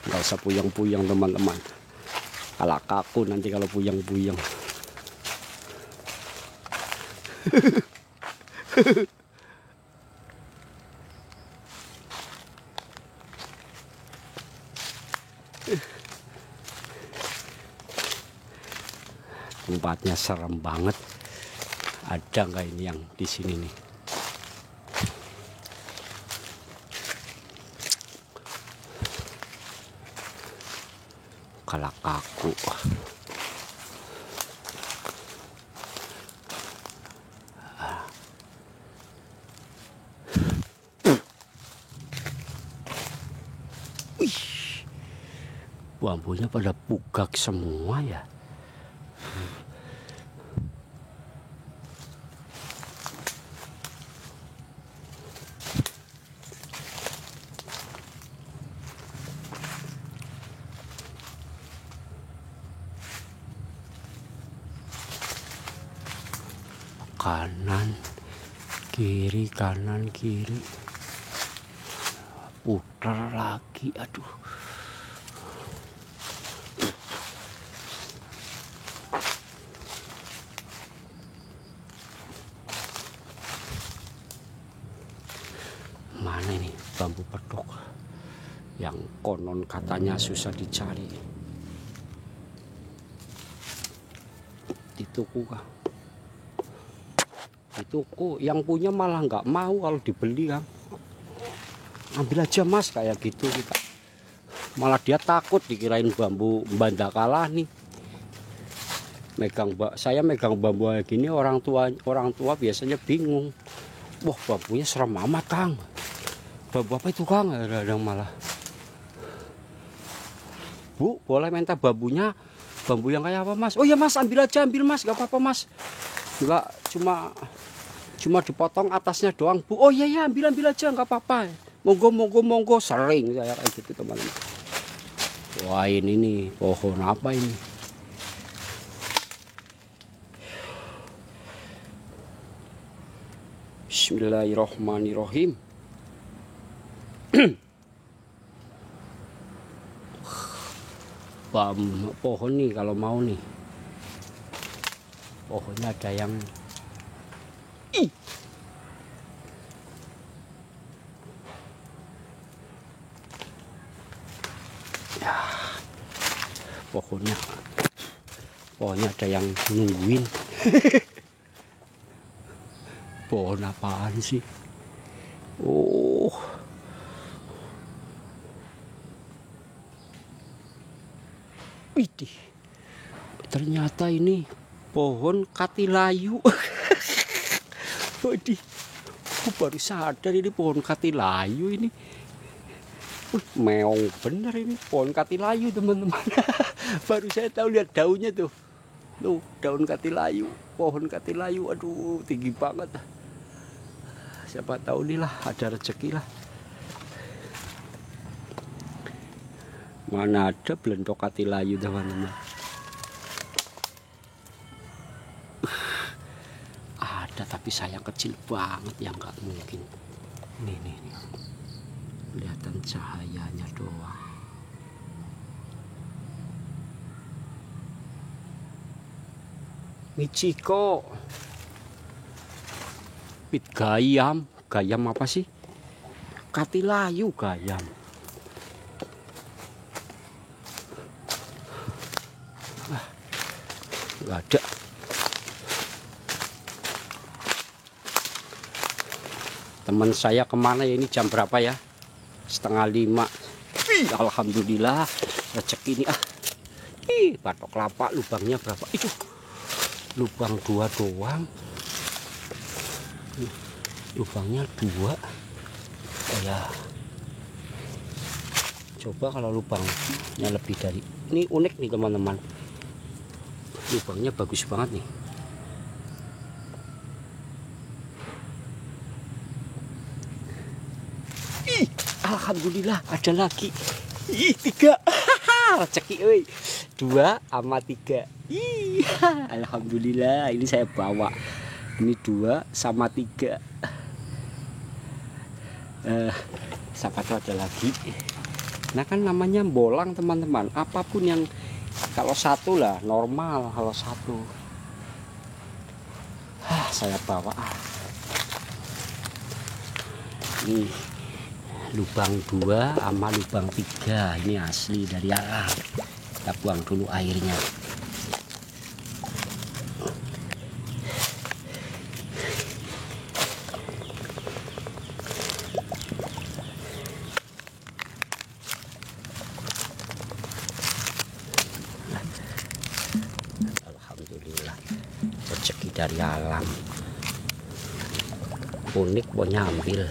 Nggak usah puyeng-puyeng teman-teman. Kalak kaku nanti kalau puyeng-puyeng. Tempatnya serem banget. Ada nggak ini yang di sini nih? Kalak kaku. Bambunya pada pugak semua ya. Kanan kiri, kanan kiri, putar lagi. Aduh, mana ini bambu petuk yang konon katanya susah dicari? Di tuku kah? Di tuku yang punya malah nggak mau kalau dibeli kan. Ambil aja mas, kayak gitu kita. Malah dia takut dikirain bambu bandakalah nih. Saya megang bambu kayak gini, orang tua biasanya bingung. Wah, bambunya serem amat Kang. Bambu apa itu Kang? Ada malah. Bu, boleh minta bambunya? Bambu yang kayak apa mas? Oh ya mas, ambil aja, ambil mas, gak apa-apa mas. Enggak, cuma dipotong atasnya doang bu. Oh iya ya, ambil aja, nggak apa-apa. Monggo, sering saya kayak gitu teman-teman. Wah ini nih pohon apa ini? Bismillahirrohmanirrohim. Pohon nih kalau mau nih. Pohonnya ada yang Ya, pohonnya ada yang nungguin. Pohon apaan sih? Oh, widih, ternyata ini pohon katilayu. Widih, aku baru sadar ini pohon katilayu ini. Meong bener ini pohon katilayu teman-teman. Baru saya tahu, lihat daunnya tuh. Tuh daun katilayu, pohon katilayu. Aduh, tinggi banget. Siapa tahu nih lah, ada rezeki lah. Mana ada belendok katilayu teman-teman. Ada tapi sayang kecil banget, yang nggak mungkin. Nih. Kelihatan cahayanya doang. Michiko. Pit gayam apa sih? Katilayu gayam. Nggak ada. Teman saya kemana ya, ini jam berapa ya? 4:30. Alhamdulillah rezeki ini. Batok kelapa lubangnya berapa? Itu lubang 2 doang. Lubangnya 2. Ya coba kalau lubangnya lebih dari ini. Unik nih teman-teman, lubangnya bagus banget nih. Alhamdulillah ada lagi. 3. Rezeki euy. 2 sama 3. Alhamdulillah, ini saya bawa. Ini 2 sama 3. Siapa tahu ada lagi. Nah kan namanya bolang teman-teman. Apapun yang kalau 1 lah normal, kalau 1 saya bawa. Nih lubang 2 sama lubang 3. Ini asli dari alam. Kita buang dulu airnya. Alhamdulillah rezeki dari alam. Unik mau nyambil.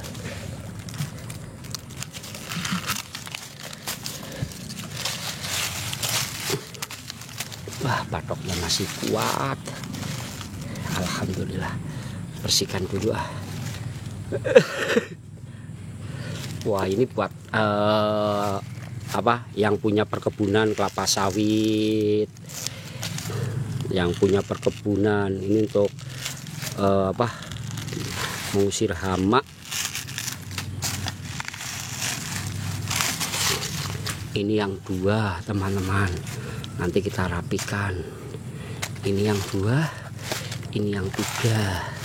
Wah, batoknya masih kuat. Alhamdulillah. Bersihkan dulu Wah, ini buat apa? Yang punya perkebunan kelapa sawit, yang punya perkebunan ini untuk apa? Mengusir hama. Ini yang 2 teman-teman. Nanti kita rapikan. Ini yang 2, ini yang 3.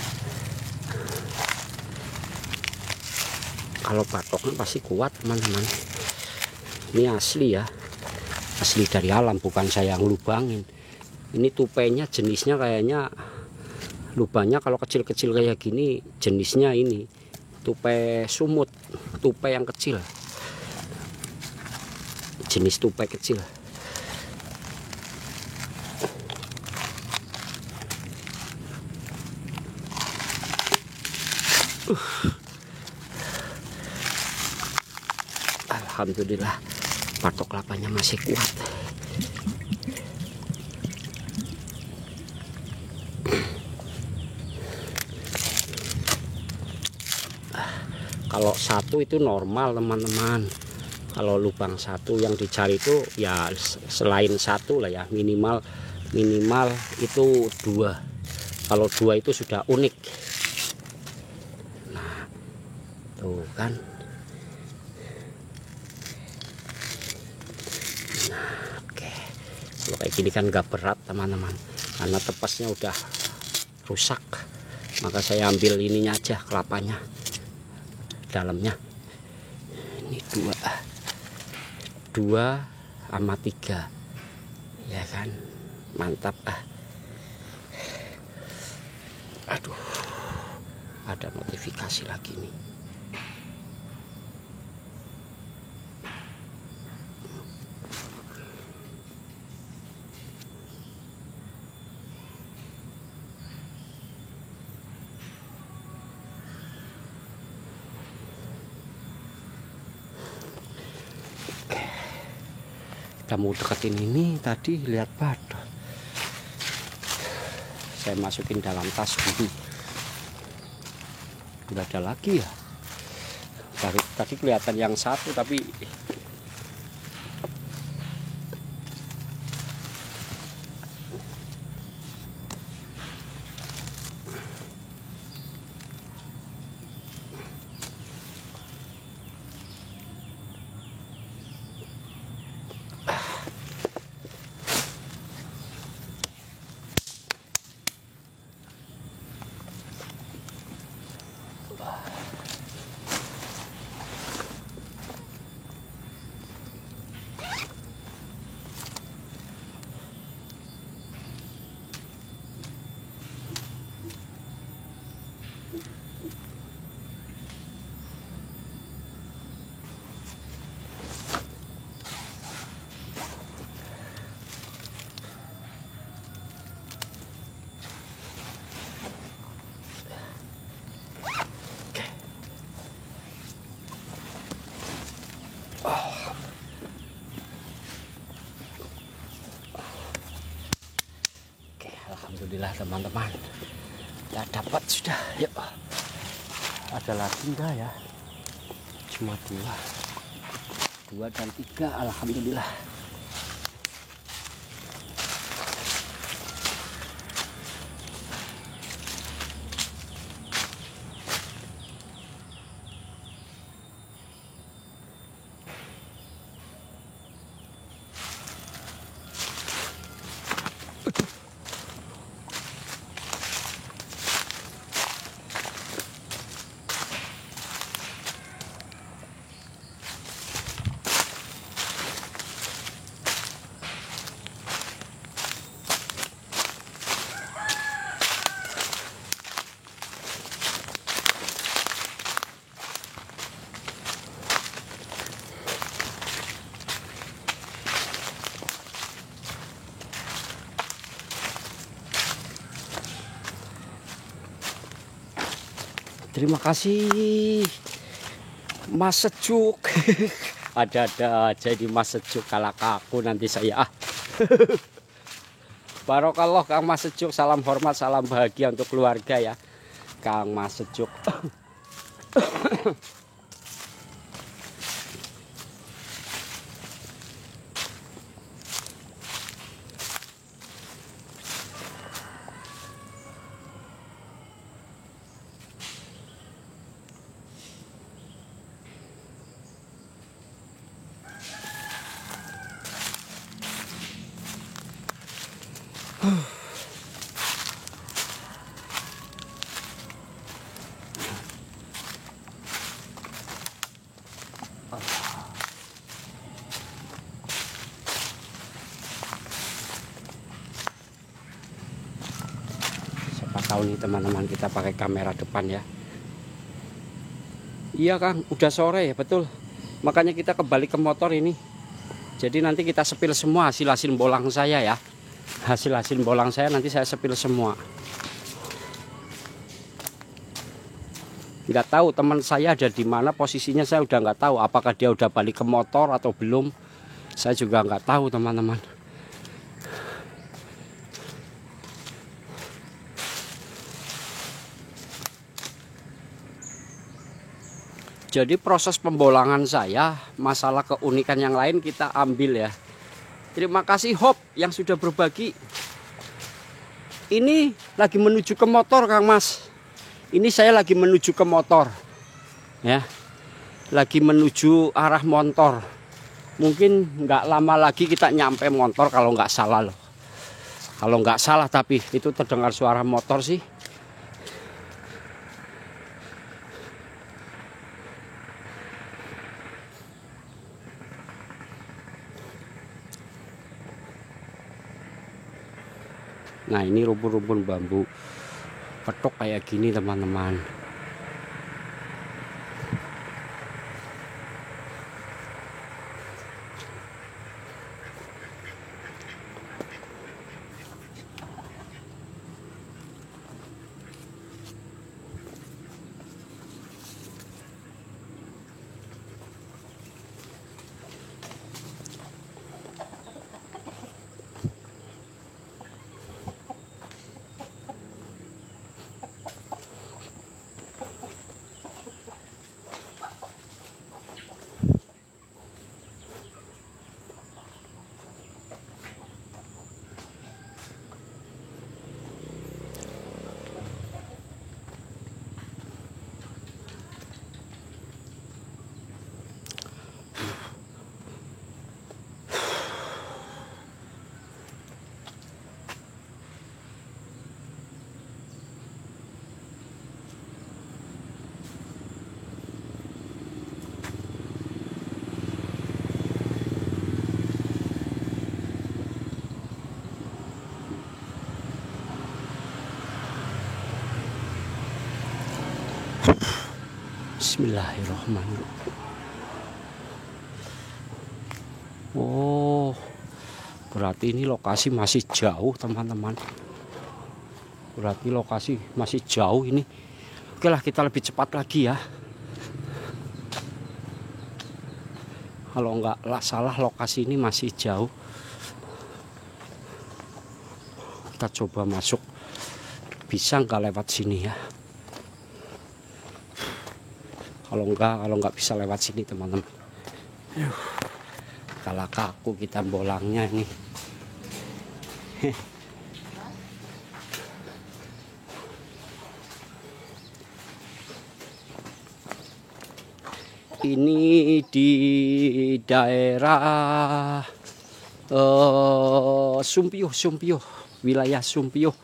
Kalau batoknya pasti kuat teman-teman. Ini asli ya, asli dari alam, bukan saya yang lubangin. Ini tupainya jenisnya kayaknya, lubangnya kalau kecil-kecil kayak gini jenisnya ini tupai sumut, tupai yang kecil, jenis tupai kecil. Alhamdulillah batok kelapanya masih kuat. Kalau 1 itu normal teman-teman. Kalau lubang 1 yang dicari itu ya selain 1 lah ya, minimal itu 2. Kalau 2 itu sudah unik. Nah tuh kan. Nah, oke. Kalau kayak gini kan gak berat teman-teman, karena tepasnya udah rusak. Maka saya ambil ininya aja, kelapanya dalamnya. Ini 2 sama 3 ya kan, mantap. Aduh, ada notifikasi lagi nih. Kita mau deketin ini, tadi lihat batu. Saya masukin dalam tas dulu. Nggak ada lagi ya. Tadi kelihatan yang satu tapi alhamdulillah teman-teman, ya dapat sudah. Yuk, ada lagi enggak ya? Cuma 2 dan 3, alhamdulillah. Terima kasih Mas Sejuk. Ada-ada aja di Mas Sejuk, kalah kaku nanti saya. Barokallah Kang Mas Sejuk, salam hormat, salam bahagia untuk keluarga ya Kang Mas Sejuk. Siapa tahu nih teman-teman, kita pakai kamera depan ya. Iya Kang, udah sore ya, betul. Makanya kita kembali ke motor ini. Jadi nanti kita sepil semua hasil-hasil bolang saya ya. Hasil-hasil bolang saya nanti saya sepil semua. Nggak tahu teman saya ada di mana posisinya, saya udah nggak tahu. Apakah dia udah balik ke motor atau belum? Saya juga nggak tahu teman-teman. Jadi proses pembolangan saya, masalah keunikan yang lain kita ambil ya. Terima kasih Hop yang sudah berbagi. Ini lagi menuju ke motor Kang Mas. Ini saya lagi menuju ke motor. Ya. Lagi menuju arah motor. Mungkin nggak lama lagi kita nyampe motor kalau nggak salah loh. Kalau nggak salah, tapi itu terdengar suara motor sih. Nah, ini rumpun-rumpun bambu petok kayak gini teman-teman. Bismillahirrahmanirrahim. Oh, berarti ini lokasi masih jauh teman-teman. Berarti lokasi masih jauh ini. Oke lah, kita lebih cepat lagi ya. Kalau nggak salah lokasi ini masih jauh. Kita coba masuk. Bisa nggak lewat sini ya? Kalau nggak bisa lewat sini teman-teman. Kalau kaku kita bolangnya ini. Ini di daerah Sumpiyuh, wilayah Sumpiyuh,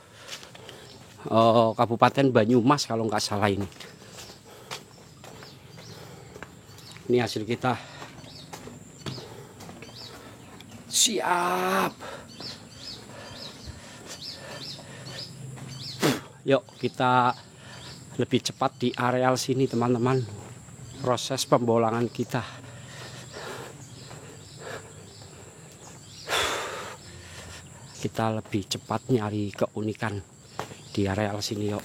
Kabupaten Banyumas kalau nggak salah ini. Ini hasil kita. Siap. Yuk kita lebih cepat di areal sini teman-teman. Proses pembolangan kita. Kita lebih cepat nyari keunikan di areal sini yuk.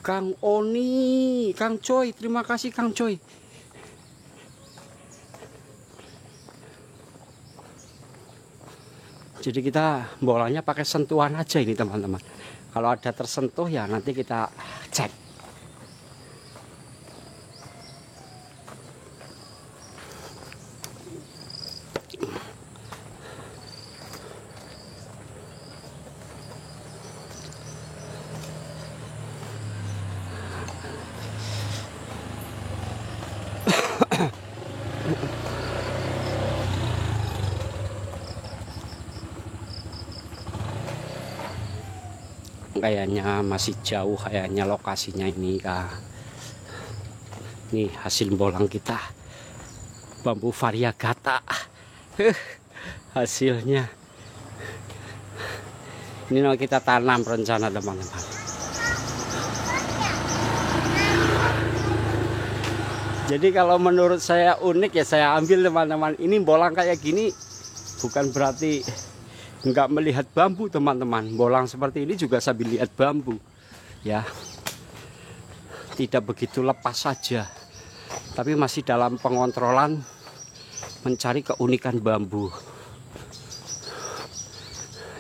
Kang Oni, Kang Coy, terima kasih Kang Coy. Jadi kita bolanya pakai sentuhan aja ini teman-teman. Kalau ada tersentuh ya nanti kita cek. Kayaknya masih jauh kayaknya lokasinya ini kak. Nih hasil bolang kita, bambu variegata. Hasilnya ini mau kita tanam rencana teman-teman. Jadi kalau menurut saya unik ya saya ambil teman-teman. Ini bolang kayak gini bukan berarti nggak melihat bambu teman-teman. Bolang seperti ini juga sambil lihat bambu ya, tidak begitu lepas saja, tapi masih dalam pengontrolan mencari keunikan bambu.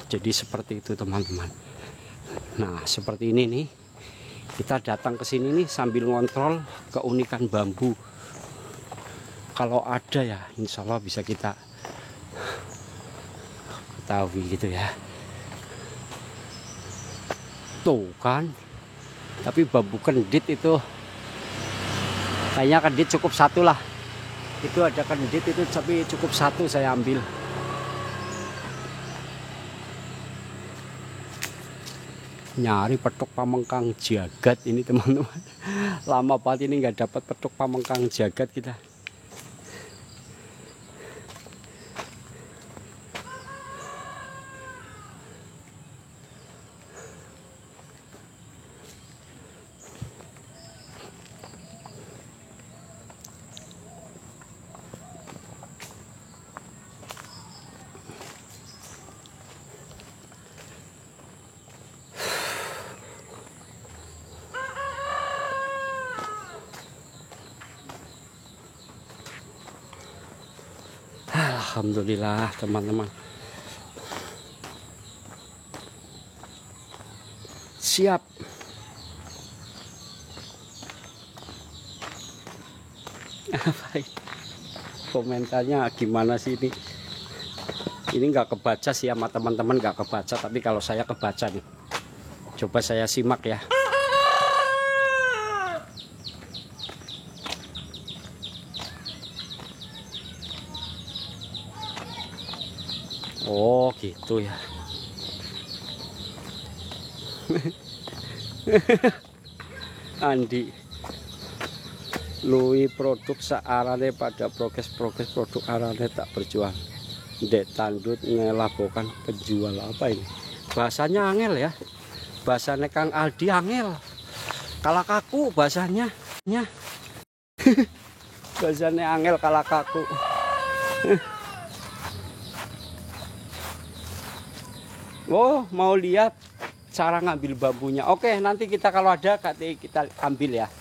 Jadi seperti itu teman-teman. Nah seperti ini nih, kita datang ke sini nih sambil ngontrol keunikan bambu. Kalau ada ya insya Allah bisa kita ketahui gitu ya. Tuh kan, tapi bambu kendit itu Kayaknya kendit cukup satu lah. Itu ada kendit itu, tapi cukup satu saya ambil. Nyari petuk pamengkang jagat ini teman-teman. Lama banget ini nggak dapat petuk pamengkang jagat kita. Alhamdulillah teman-teman. Siap. Komentarnya gimana sih ini? Ini nggak kebaca sih sama teman-teman, nggak kebaca, tapi kalau saya kebaca nih. Coba saya simak ya. Oh gitu ya. Andi luwi produk searane pada progres produk arane tak berjuang. Dek tandut ngelabokan penjual. Apa ini? Bahasanya angel ya. Bahasanya Kang Aldi angel. Kalah kaku bahasanya. Bahasanya angel kalah kaku. Oh, mau lihat cara ngambil bambunya. Oke, nanti kita kalau ada kita ambil ya.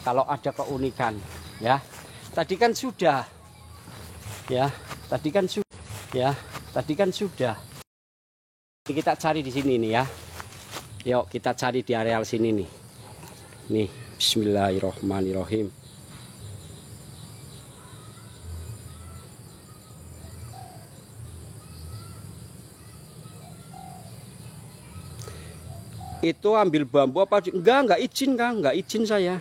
Kalau ada keunikan ya. Tadi kan sudah. Ya, tadi kan sudah. Kita cari di sini nih ya. Yuk, kita cari di areal sini nih. Nih, bismillahirrohmanirrohim. Itu ambil bambu apa? Enggak izin Kang, enggak izin saya.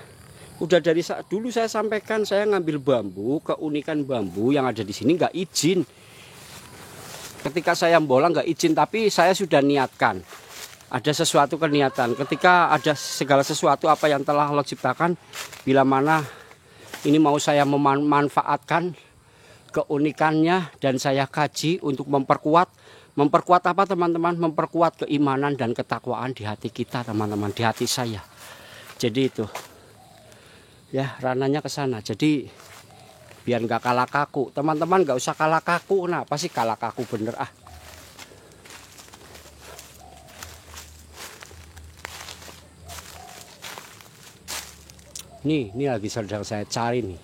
Udah dari dulu saya sampaikan, saya ngambil bambu, keunikan bambu yang ada di sini enggak izin. Ketika saya bolang enggak izin, tapi saya sudah niatkan. Ada sesuatu keniatan. Ketika ada segala sesuatu apa yang telah Allah ciptakan, bila mana ini mau saya memanfaatkan keunikannya dan saya kaji untuk memperkuat apa teman-teman? Memperkuat keimanan dan ketakwaan di hati kita teman-teman, di hati saya. Jadi itu ya, rananya ke sana. Jadi biar nggak kalah kaku teman-teman, nggak usah kalah kaku. Nah pasti kalah kaku bener ah. Ini lagi sedang saya cari nih.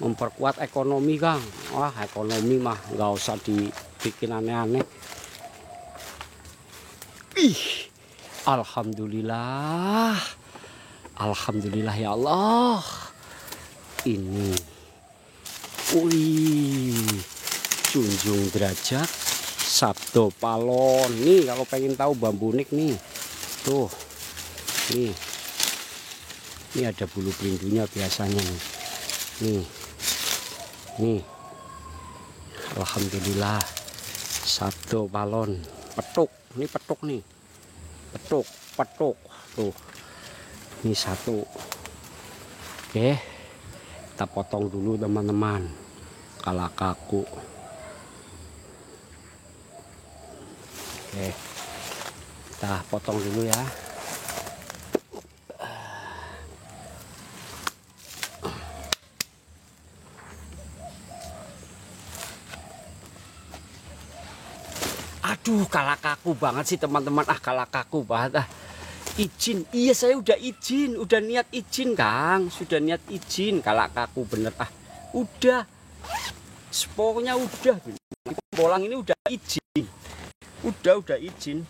Memperkuat ekonomi Kang. Wah ekonomi mah nggak usah dibikin aneh-aneh. Alhamdulillah, alhamdulillah ya Allah. Ini, junjung derajat Sabdo Palon. Nih kalau pengen tahu bambu nik nih, tuh, nih ada bulu perindunya biasanya nih. Nih, alhamdulillah Sabdo Palon, petuk, ini petuk nih, petuk tuh, ini satu. Oke, kita potong dulu teman-teman, kalah kaku. Oke, kita potong dulu ya. Kalah kaku banget sih teman-teman. Kalah kaku banget. Izin. Iya, saya udah izin. Udah niat izin, Kang. Sudah niat izin. Kalah kaku bener. Udah. Pokoknya udah. Bolang ini udah izin. Udah izin.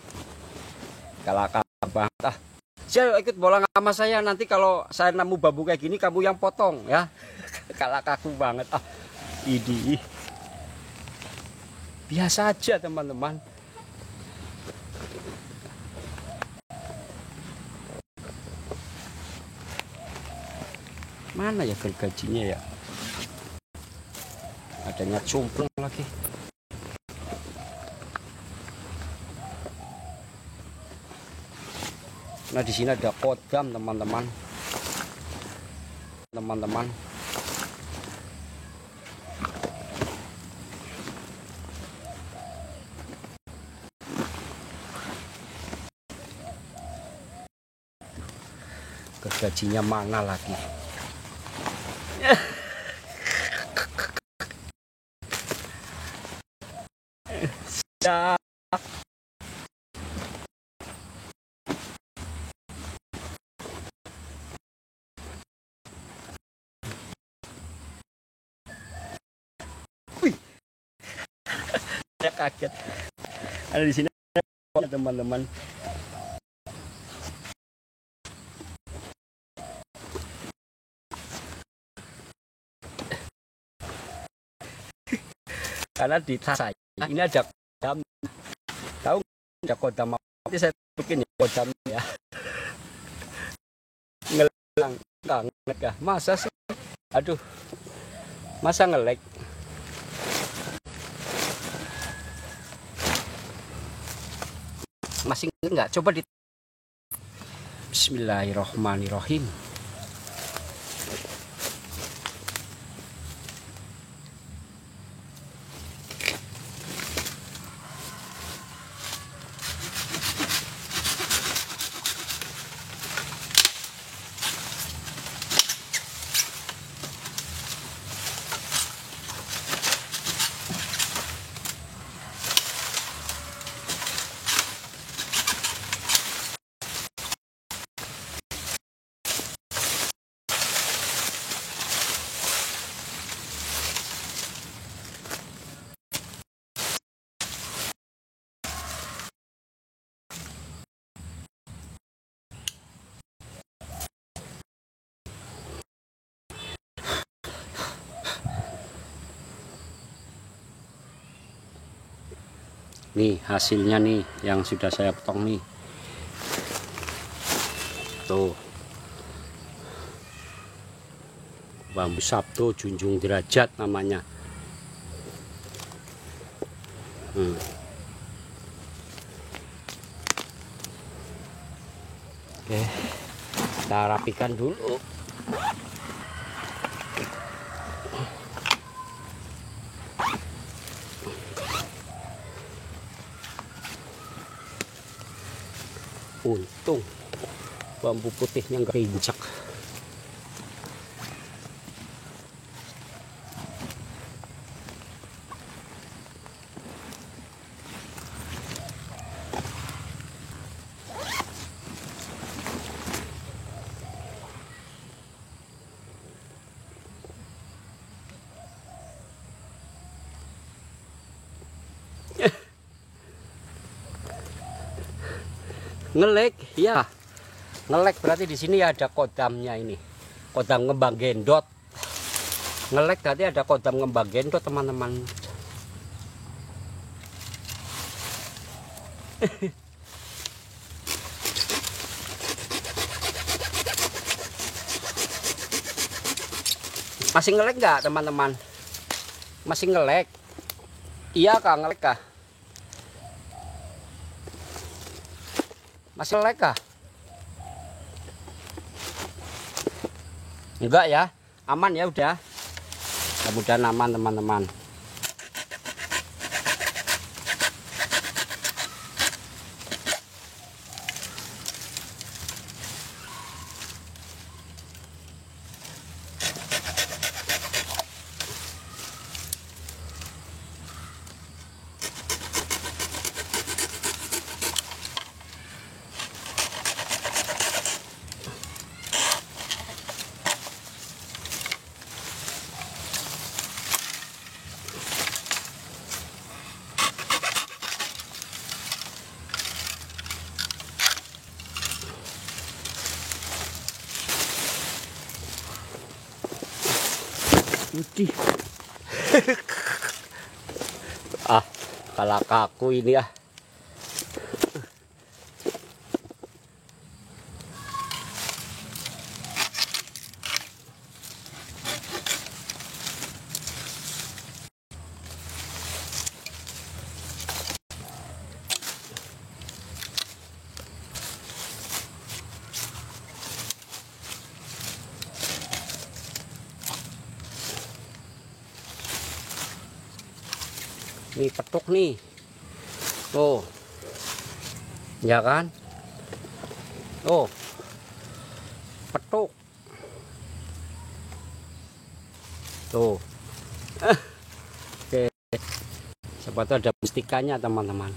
Kalah kaku banget. Saya ikut bolang sama saya. Nanti kalau saya nemu bambu kayak gini, kamu yang potong ya. Kalah kaku banget. Ini biasa aja teman-teman. Mana ya gergajinya ya? Adanya cumplung lagi. Nah, di sini ada kodam teman-teman. Gergajinya mana lagi? Ya. Wih. Saya kaget. Ada di sini teman-teman. Karena di tas saya ini ada kodam. Tahu ada kodam apa? Nanti saya bikin ya kodamnya. Ngelang, ngelek ya. Masa sih? Aduh, masa ngelek? Masih enggak? Coba di Bismillahirrohmanirrohim. Nih hasilnya nih yang sudah saya potong nih. Tuh. Bambu Sabto Junjung Derajat namanya. Oke. Kita rapikan dulu. Untung bambu putihnya nggak injak. Ngelek ya, ngelek berarti di sini ada kodamnya ini, kodam ngembang gendot. Ngelek berarti ada kodam ngembang gendot teman-teman. Masih ngelek nggak teman-teman? Masih ngelek? Iya kah, ngelek kah? Masih ngelek kah? Enggak ya, aman ya udah. Mudah-mudahan aman teman-teman. Widih. Ah, kalah kaku ini ah. Nih petuk nih. Tuh. Ya kan? Oh. Petuk. Tuh. Oke. Siapa tahu ada mustikanya, teman-teman.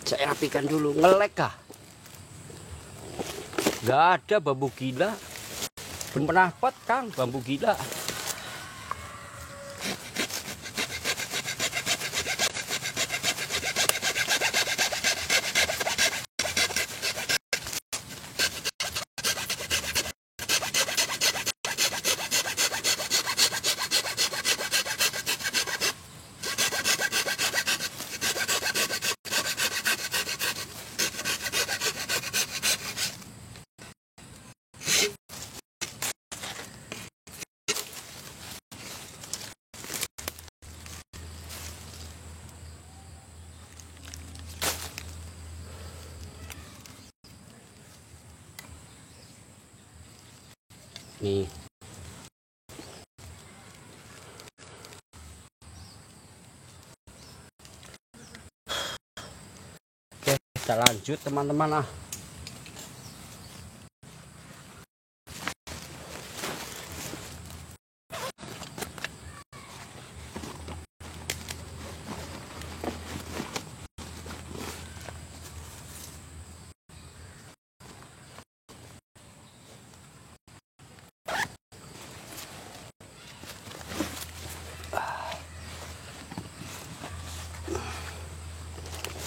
Saya rapikan dulu. Ngelek kah? Gak ada bambu gila. Belum pernah pot Kang bambu gila. Nih. Oke, kita lanjut teman-teman ah.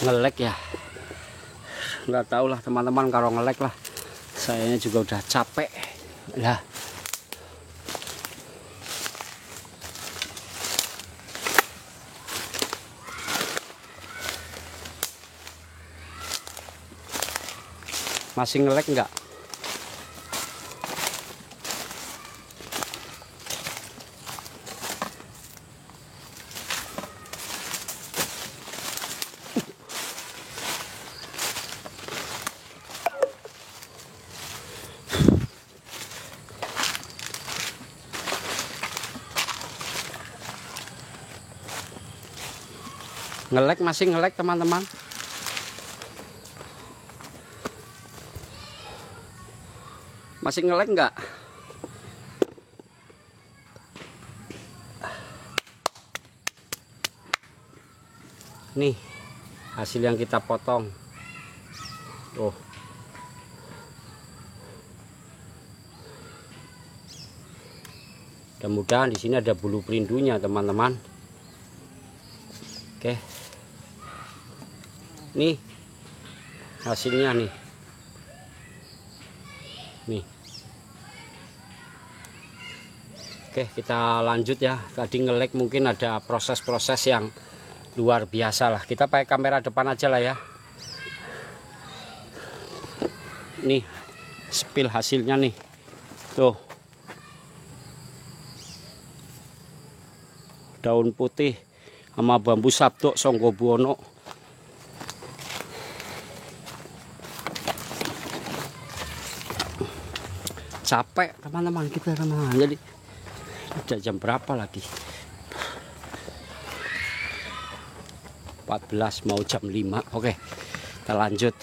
Ngelek ya, nggak tahu lah teman-teman, kalau ngelek lah sayanya juga udah capek lah. Masih ngelek nggak? Ngelek, masih ngelek teman-teman. Masih ngelek nggak? Nih hasil yang kita potong. Tuh. Mudah-mudahan di sini ada bulu perindunya teman-teman. Oke. Nih hasilnya nih. Nih. Oke, kita lanjut ya. Tadi ngelek mungkin ada proses-proses yang luar biasa lah. Kita pakai kamera depan aja lah ya. Nih spill hasilnya nih. Tuh. Daun putih sama bambu sabdok Songgobuwono. Capek teman-teman kita teman-teman. Jadi udah jam berapa lagi? 14 mau jam 5. Oke, kita lanjut.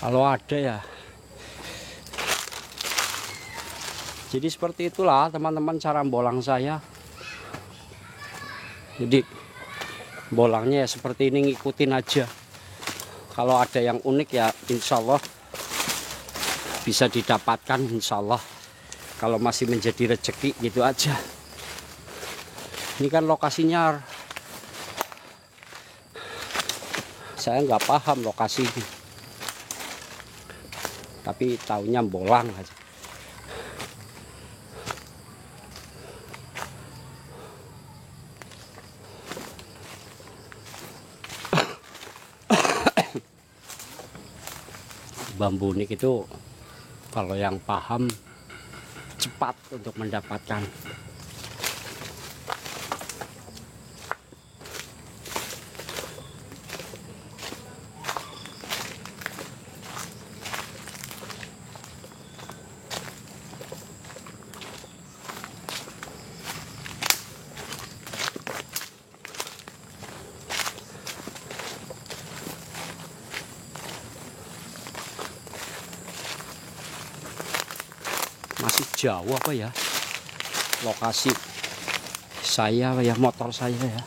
Kalau ada ya. Jadi seperti itulah teman-teman cara bolang saya. Jadi bolangnya ya seperti ini, ngikutin aja. Kalau ada yang unik ya insya Allah bisa didapatkan, insya Allah. Kalau masih menjadi rezeki gitu aja. Ini kan lokasinya saya nggak paham lokasi ini, tapi taunya bolang aja. Bambu unik itu kalau yang paham cepat untuk mendapatkan. Masih jauh apa ya lokasi saya ya, motor saya ya.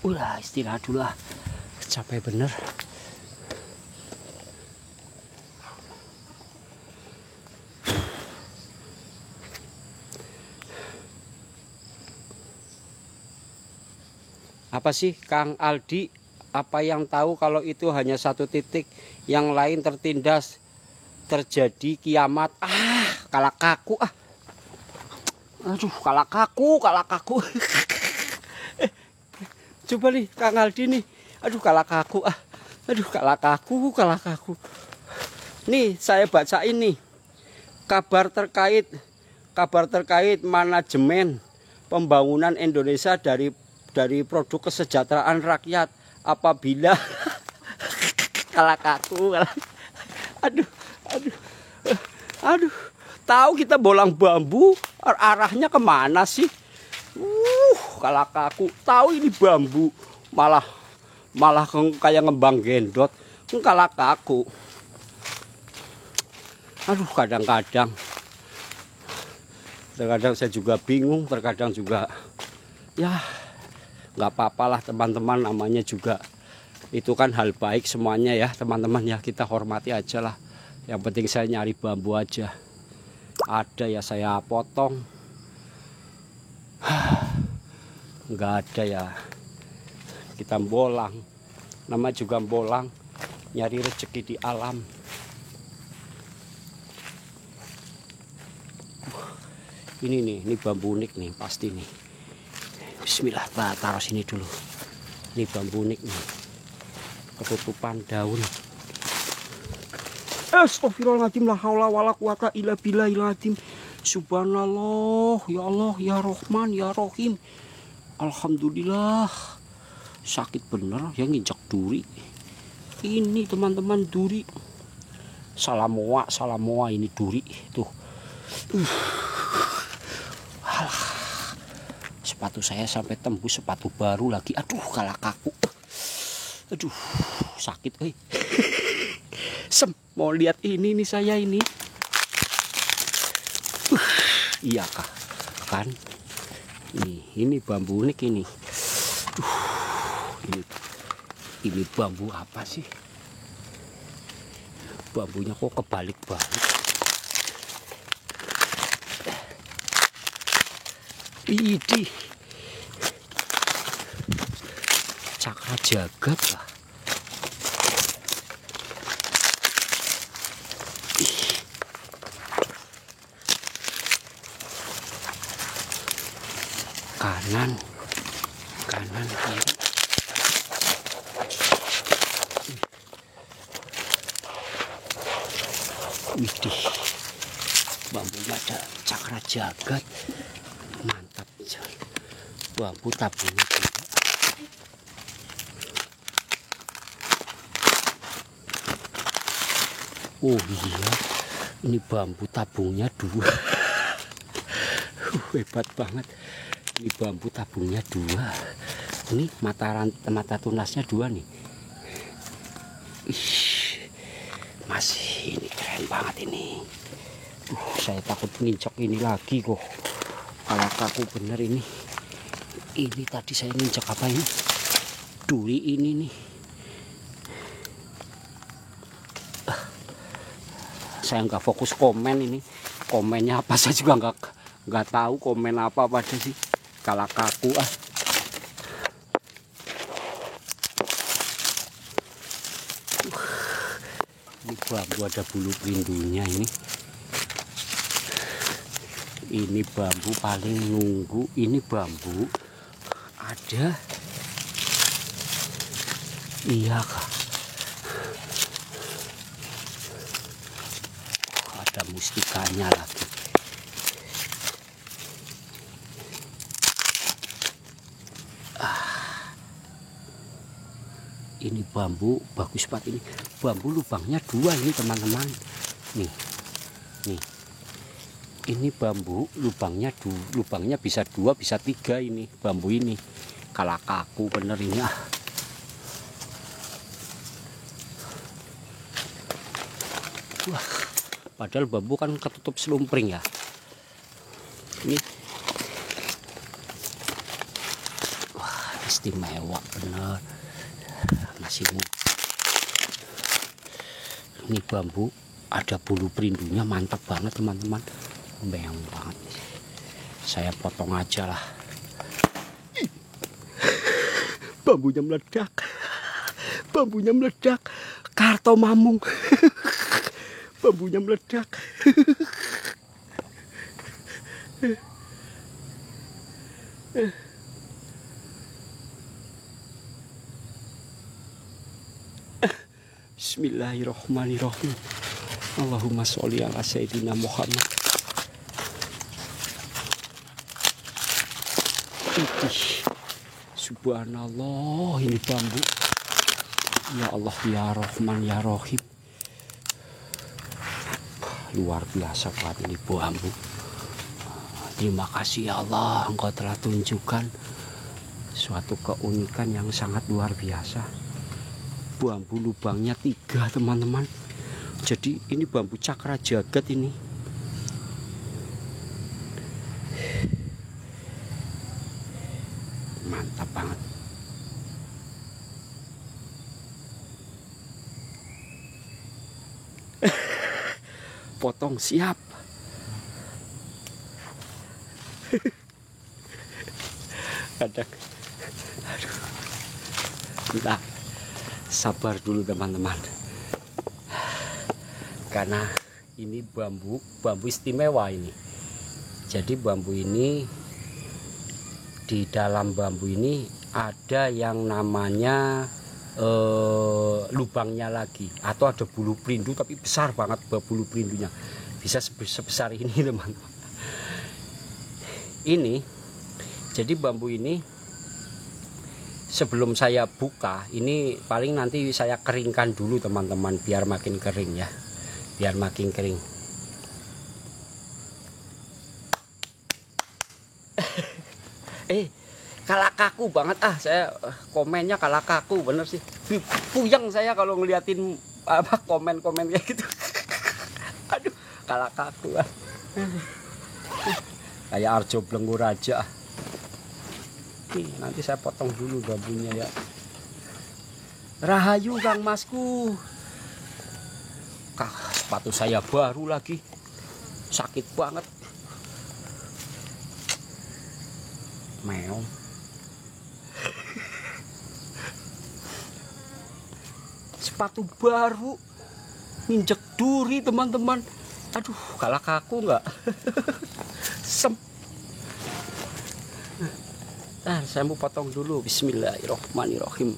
Udah istirahat dulu lah, capek bener. Apa sih Kang Aldi, apa yang tahu kalau itu hanya satu titik, yang lain tertindas, terjadi kiamat? Kalah kaku aduh, kalah kaku. Coba nih Kang Aldi nih, aduh kalah kaku aduh kalah kaku. Nih saya bacain nih kabar terkait manajemen pembangunan Indonesia dari produk kesejahteraan rakyat apabila kalah kaku. Aduh, tahu kita bolang bambu arahnya kemana sih? Kalah kaku. Tahu ini bambu malah kayak ngembang gendot. Kalah kaku. Aduh, kadang-kadang saya juga bingung, terkadang juga ya nggak apa-apalah teman-teman, namanya juga itu kan hal baik semuanya ya teman-teman ya, kita hormati aja lah. Yang penting saya nyari bambu aja, ada ya saya potong, nggak ada ya kita bolang, nama juga bolang, nyari rezeki di alam. Ini bambu unik nih pasti nih. Bismillah, taruh sini dulu. Ini bambu unik nih, ketutupan daun. Astagfirullahaladzim, la haula wala quwata illa billahil azim. Subhanallah, ya Allah, ya Rahman, ya Rahim. Alhamdulillah. Sakit bener yang nginjak duri. Ini teman-teman duri. Salamoa ini duri tuh. Sepatu saya sampai tembus sepatu baru lagi. Aduh, kalah kaku. Aduh, sakit. Mau lihat ini nih saya ini. Iya kah? Kan? Ini bambu unik ini. Ini bambu apa sih? Bambunya kok kebalik-balik. Idih, cakra jagat lah. Kanan kiri. Widih, bambunya ada cakra jagat. Mantap, bambu tabungnya juga. Oh iya, ini bambu tabungnya 2. Hebat banget. Ini bambu tabungnya 2. Ini mata tunasnya 2 nih. Masih ini keren banget ini. Saya takut nginjak ini lagi kok. Kalau kaku bener ini. Ini tadi saya nginjak apa ini? Duri ini nih. saya nggak fokus komen ini. Komennya apa saya juga nggak tahu komen apa pada sih. Kalah kaku ah. Ini bambu ada bulu perindunya ini. Ini bambu paling nunggu. Ini bambu ada. Iya kak. Ada mustikanya lagi. Ini bambu bagus banget ini. Bambu lubangnya 2 ini teman-teman. Nih. Ini bambu lubangnya bisa 2 bisa 3 ini bambu ini. Kalah kaku bener ini ah. Wah, padahal bambu kan ketutup selumpring ya. Ini wah, istimewa bener. Masih ini bambu ada bulu perindunya, mantap banget teman-teman. Beng banget. Saya potong aja lah. Bambunya meledak. Bambunya meledak. Karto mamung. Bambunya meledak. Bismillahirrahmanirrahim. Allahumma sholli ala sayyidina Muhammad. Subhanallah, ini bambu. Ya Allah, ya Rahman, ya Rahim. Luar biasa banget ini bambu. Terima kasih ya Allah, Engkau telah tunjukkan suatu keunikan yang sangat luar biasa. Bambu lubangnya 3 teman-teman. Jadi ini bambu cakra jagat ini. Mantap banget. Potong siap. Kadang aduh. Entah. Sabar dulu teman-teman. Karena ini bambu istimewa ini. Jadi bambu ini, di dalam bambu ini ada yang namanya lubangnya lagi, atau ada bulu perindu tapi besar banget bulu perindunya, bisa sebesar ini teman-teman. Ini jadi bambu ini sebelum saya buka ini paling nanti saya keringkan dulu teman-teman, biar makin kering ya, biar makin kering. Kalah kaku banget ah, saya komennya kalah kaku bener sih. Puyeng saya kalau ngeliatin apa komen-komen kayak gitu. Aduh, kalah kaku ah. Kayak Arjo Belenggu Raja. Nih, nanti saya potong dulu bambunya ya. Rahayu Kang Masku. Sepatu saya baru lagi. Sakit banget. Meong. Sepatu baru nginjek duri teman-teman. Aduh, kalah kaku nggak? Nah, saya mau potong dulu. Bismillahirrahmanirrahim.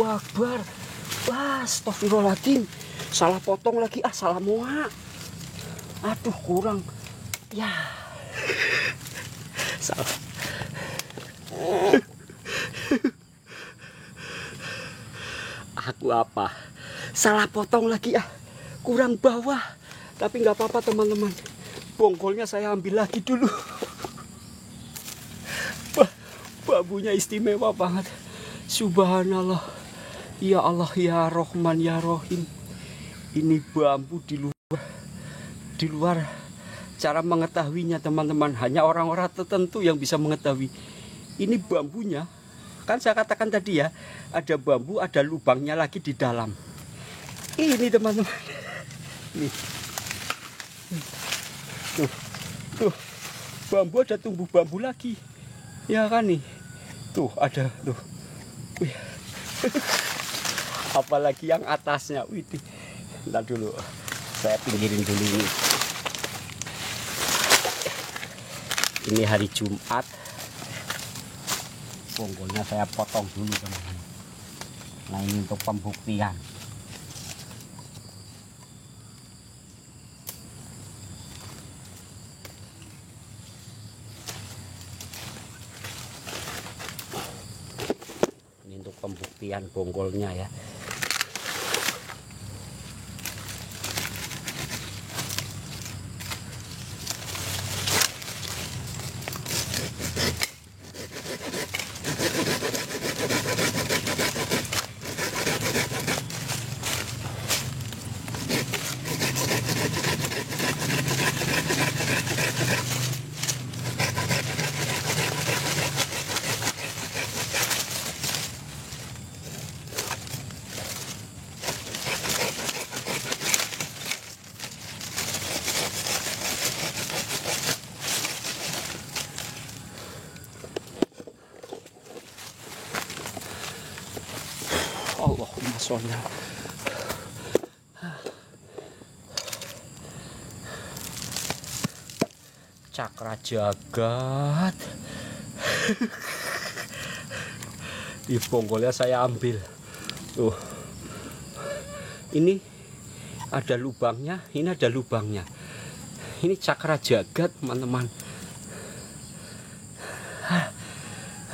Akbar. Wah, astagfirullahaladzim. Salah potong lagi. Salah muat. Aduh, kurang. Ya. Salah. Aku apa? Salah potong lagi. Kurang bawah. Tapi nggak apa-apa teman-teman. Bonggolnya saya ambil lagi dulu. Bambunya istimewa banget. Subhanallah. Ya Allah, ya Rahman, ya Rahim. Ini bambu di luar cara mengetahuinya teman-teman. Hanya orang-orang tertentu yang bisa mengetahui. Ini bambunya, kan saya katakan tadi ya, ada bambu, ada lubangnya lagi di dalam. Ini teman-teman. Nih. Tuh, bambu ada tumbuh bambu lagi. Ya kan nih. Tuh ada tuh. Wih. Apalagi yang atasnya. Wih. Bentar dulu. Saya pinggirin dulu ini. Ini hari Jumat. Bonggolnya saya potong dulu teman-teman. Nah, ini untuk pembuktian. Ini untuk pembuktian bonggolnya ya. Allahumma sholli. Cakra jagat. Di bonggolnya saya ambil. Tuh. Ini ada lubangnya, ini ada lubangnya. Ini cakra jagat, teman-teman.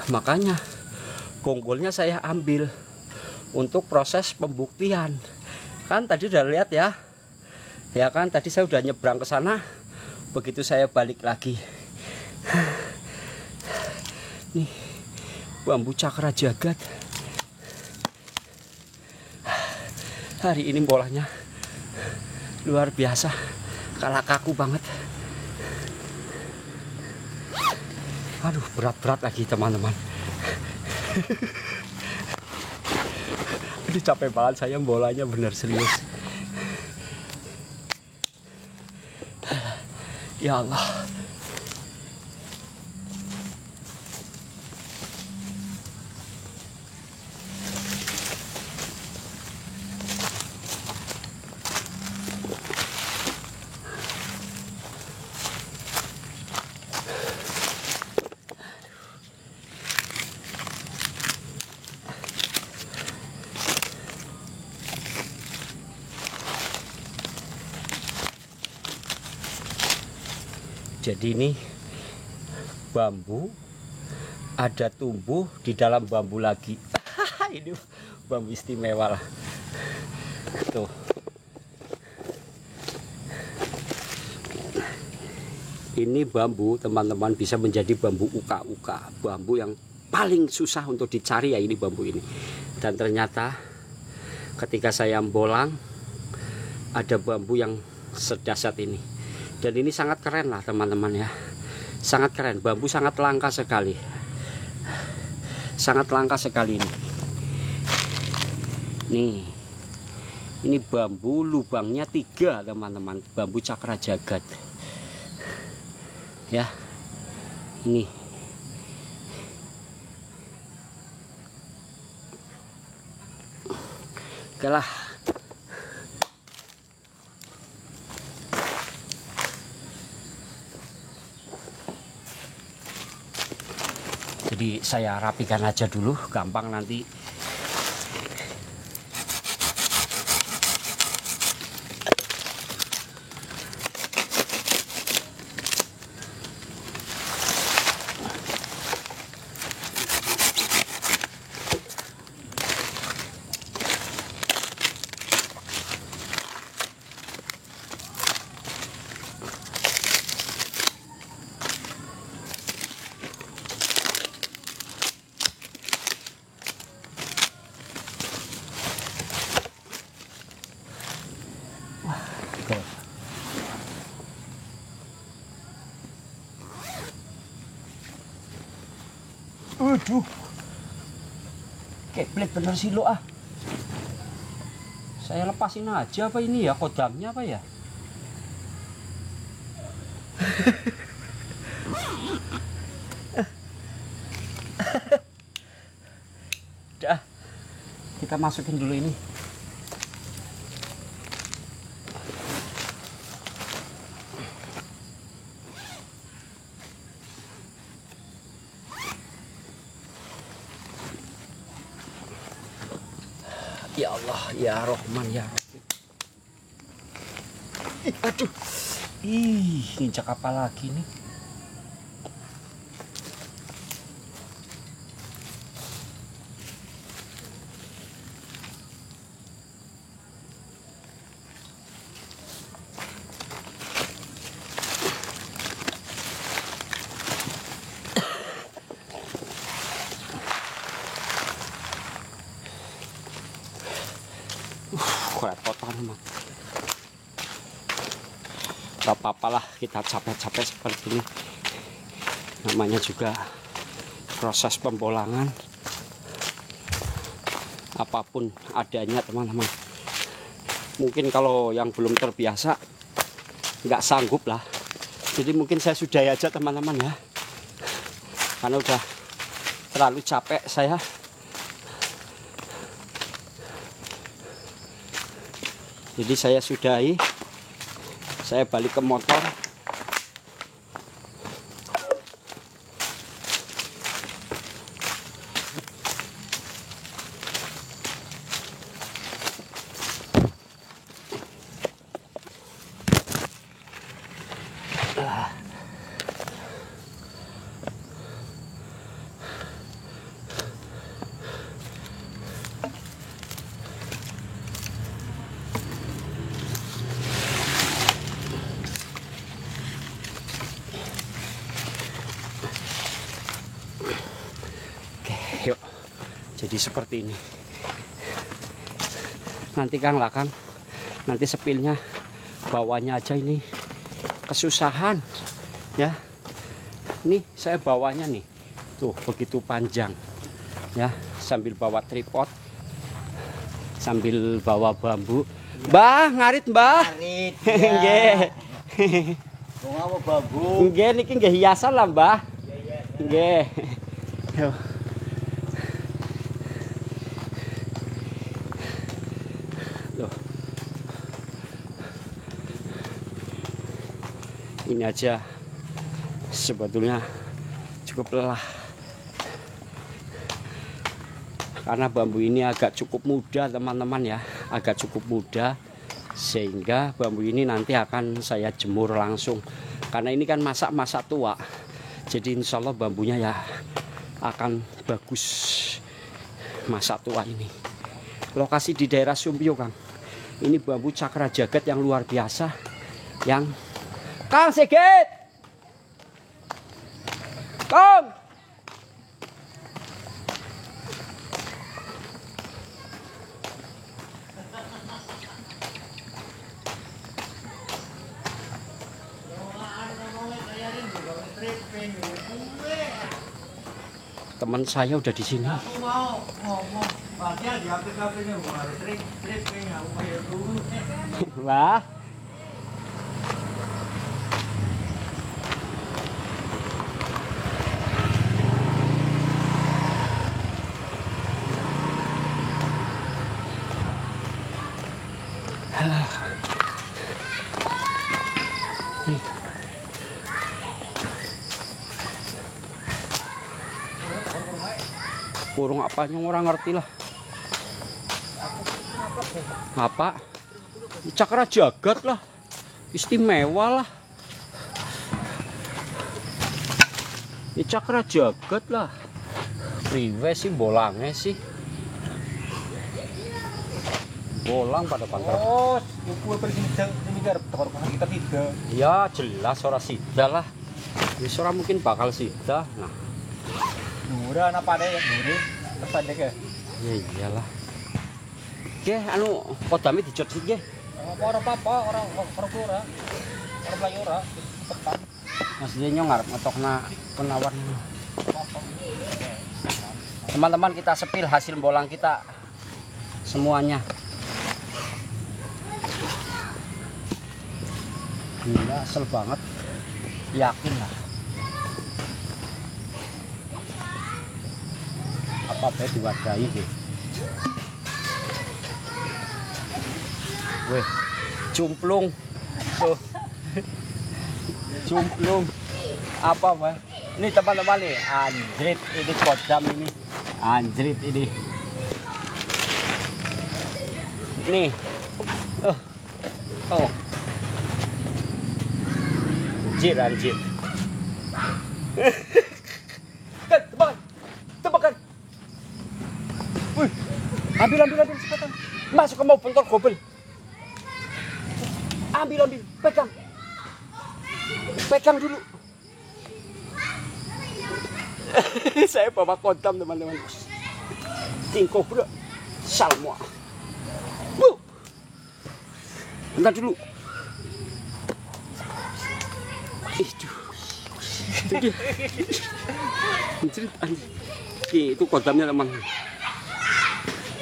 Makanya bonggolnya saya ambil untuk proses pembuktian. Kan tadi udah lihat ya. Ya kan tadi saya udah nyebrang ke sana. Begitu saya balik lagi. Nih, bambu cakra jagat. Hari ini bolanya luar biasa. Kalah kaku banget. Aduh, berat-berat lagi teman-teman. Ini capek banget saya, bolanya bener serius. Ya Allah. Jadi ini bambu ada tumbuh di dalam bambu lagi. Ini bambu istimewa lah. Tuh. Ini bambu teman-teman bisa menjadi bambu uka-uka. Bambu yang paling susah untuk dicari ya ini bambu ini. Dan ternyata ketika saya bolang ada bambu yang sedasar ini. Dan ini sangat keren lah teman-teman ya. Sangat keren, bambu sangat langka sekali. Sangat langka sekali ini. Nih. Ini bambu lubangnya 3 teman-teman. Bambu cakra jagat. Ya. Ini. Oke lah. Jadi saya rapikan aja dulu, gampang nanti Waduh. Keplet bener sih lo ah. Saya lepasin aja apa ini ya, kodamnya apa ya? Udah, kita masukin dulu ini. Ya Allah, ya Rahman, ya Rahim. Aduh, nginjak apa lagi nih? Kerepotan mah. Gak apa-apalah kita capek-capek seperti ini. Namanya juga proses pembolangan. Apapun adanya teman-teman. Mungkin kalau yang belum terbiasa nggak sanggup lah. Jadi mungkin saya sudahi aja teman-teman ya. Karena udah terlalu capek saya. Jadi saya sudahi, saya balik ke motor. Yuk, jadi seperti ini. Nanti Kang lah Kang, nanti sepilnya bawahnya aja ini kesusahan ya. Ini saya bawanya nih, tuh begitu panjang ya, sambil bawa tripod, sambil bawa bambu. Mbah, ngarit Mbah. Ngarit. Nggih. Mau bambu. Nggih niki nggih hiasan lah Mbah. Nggih. Yo. Loh. Ini aja sebetulnya cukup lelah. Karena bambu ini agak cukup muda teman-teman ya, agak cukup muda, sehingga bambu ini nanti akan saya jemur langsung. Karena ini kan masa tua, jadi insya Allah bambunya ya akan bagus masa tua ini. Lokasi di daerah Sumpio Kang, ini bambu cakra jagat yang luar biasa, yang Kang Sigit, Kang. Teman saya udah di sini. Aku mau ngomong, padahal di HP-nya bukan trip-trip aku kayak dulu. Wah. Burung apanya orang ngerti lah. Apa? Cakra jagat lah. Istimewa lah. Ini cakra jagat lah. Priwe sih bolangnya sih. Bolang pada pantar. Oh, ukur persini garap tempat kita tidak. Ya jelas ora sida lah. Wis ora mungkin bakal sida. Nah, Dura anak pada ya, duri. Terpada ke. ya iyalah. Oke, anu kodame dicot sih nggih. Orang apa, orang ora. Orang Melayu ora. Tekan. Maksudnya ngarep ngetokna penawar. Teman-teman, kita sepil hasil bolang kita semuanya. Gila, asel banget, yakin lah. Apa baik diwadahi deh. Weh, cumplung tuh. Cumplung apa Pak? Ini teman-teman nih, anjrit ini kodam ini. Anjrit ini. Nih. Oh. Anjir. Tebakan. Tebakan. Wih. Ambil cepetan. Masuk ke mobil motor gobel. Ambil, pegang dulu. Saya bawa kodam teman-teman. King Cobra Salmo. Bentar dulu. Itu kodamnya teman.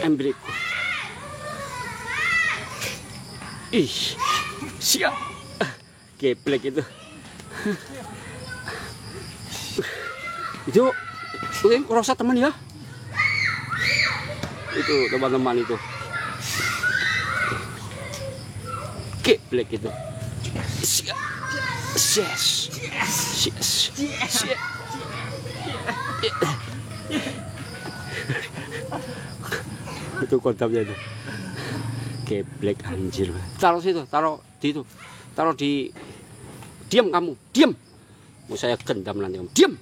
Embrik. Siap. Geblek itu. Itu rosa teman ya. Itu teman-teman itu. Geblek itu. Siap. Yes. Itu kodamnya itu. Geblek anjir. Taruh situ, taruh di itu. Taruh di. Diam kamu, diam. Mau saya gendam nanti kamu. Diam.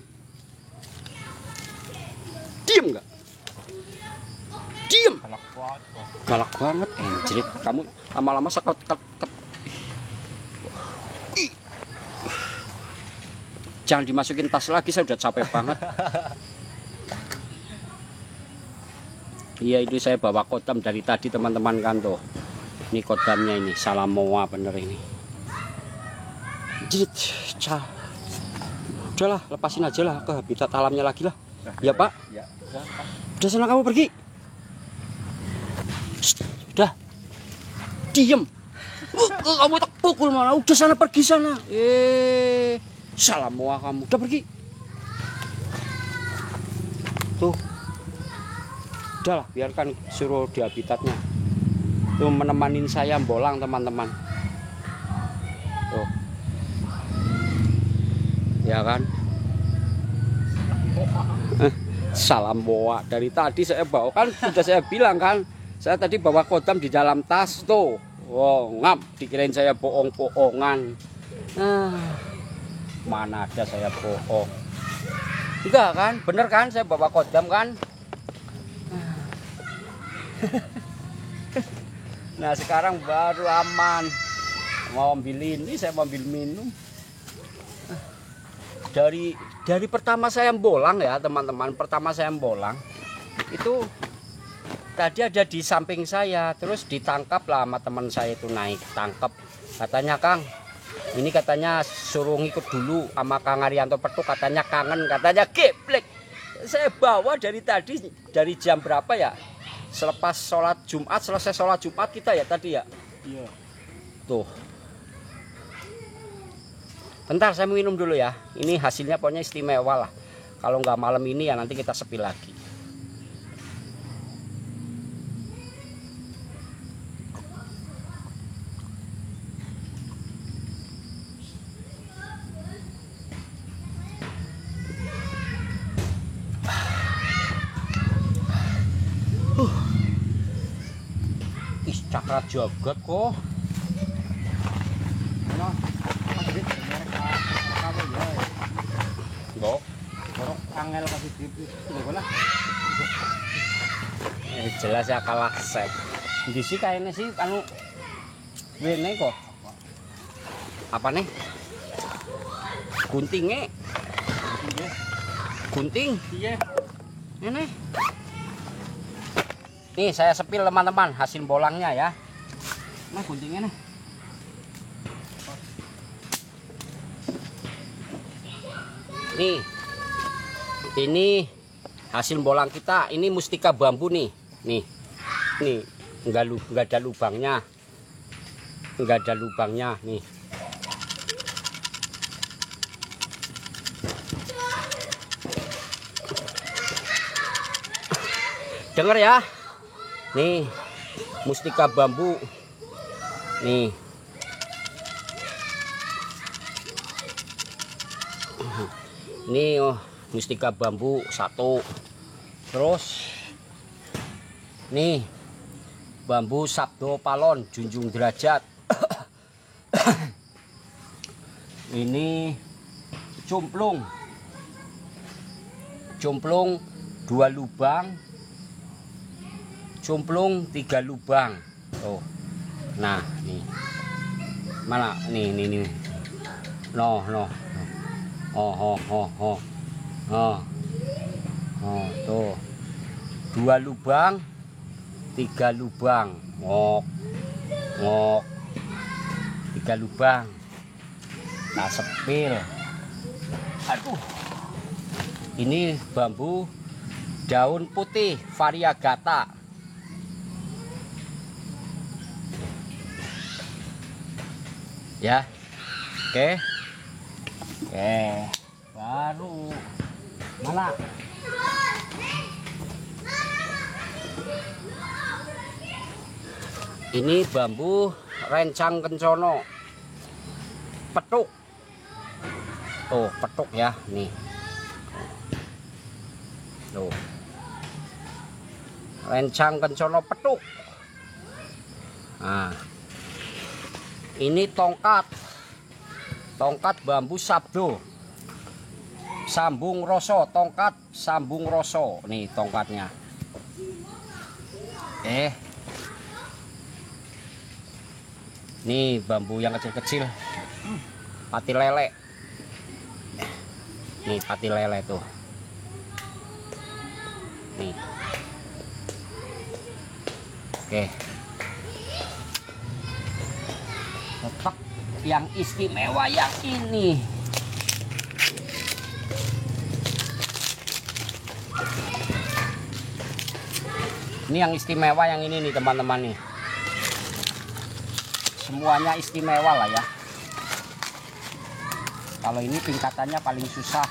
Diam enggak? Diam. Galak banget anjir. Kamu lama-lama sekot. Jangan dimasukin tas lagi, saya udah capek banget. Iya, itu saya bawa kodam dari tadi teman-teman kan tuh. Ini kodamnya ini, Salamoa bener ini. Jit, udahlah, lepasin aja lah ke habitat alamnya lagi lah. Ya Pak. Ya. Udah sana kamu pergi. Udah. Diem. Kamu tak pukul mana? Udah sana pergi sana. Salamoa kamu. Udah pergi. Tuh. Udahlah, biarkan suruh di habitatnya. Tuh menemanin saya bolang teman-teman. Tuh. Ya kan? Salamoa dari tadi saya bawa kan, sudah saya bilang kan, saya tadi bawa kodam di dalam tas tuh. Wow, ngap dikirain saya bohong-bohongan. Mana ada saya bohong. Enggak kan? Bener kan saya bawa kodam kan? Nah sekarang baru aman. Mau ambil ini, saya mau ambil minum. Dari pertama saya bolang ya teman-teman. Pertama saya bolang itu tadi ada di samping saya. Terus ditangkap lah sama teman saya itu, naik tangkap. Katanya Kang, ini katanya suruh ngikut dulu sama Kang Arianto Petuk, katanya kangen, katanya geblek. Saya bawa dari tadi, dari jam berapa ya? Selepas sholat Jumat, selesai sholat Jumat kita ya tadi ya? Iya. Tuh. Bentar saya minum dulu ya. Ini hasilnya pokoknya istimewa lah. Kalau nggak malam ini ya nanti kita sepi lagi. Cakra jagat kok. Mbok, angel kasih tipis lah. Jelas ya kalah set. Di sini kayaknya sih anu wene kok. Apa nih? Guntingnya. Gunting. Iya. Ini. Nih saya sepil teman-teman hasil bolangnya ya. Nah guntingnya nih. Nih. Ini hasil bolang kita. Ini mustika bambu nih. Nih enggak ada lubangnya, nih. Dengar ya, nih mustika bambu, nih. Ini mustika bambu 1. Terus nih bambu sabdo palon junjung derajat. Ini cumplung 2 lubang, cumplung 3 lubang. Tuh. Nah, nih. Mana? Nih. No. Tuh. 2 lubang, 3 lubang. Ngok. 3 lubang. Nah, sepil. Aduh. Ini bambu daun putih variegata. Ya. Oke. Baru mana? Ini bambu rencang kencono, petuk. Tuh, petuk ya, nih. Tuh. Rencang kencono petuk. Nah. Ini tongkat bambu sabdo. Sambung roso, tongkat sambung roso. Nih tongkatnya. Nih bambu yang kecil-kecil. Pati lele. Nih pati lele tuh. Nih. Oke. Tetap yang istimewa yang ini. Ini yang istimewa yang ini nih teman-teman nih. Semuanya istimewa lah ya. Kalau ini tingkatannya paling susah.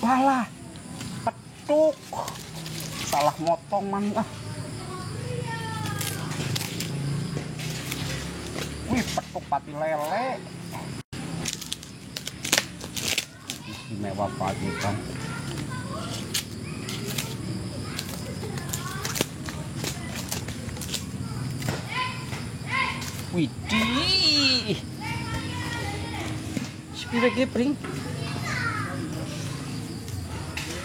Walah, petuk. Salah motong man. Wih, petuk pati lele. Istimewa pagi kan. Widih. Sepira gepring.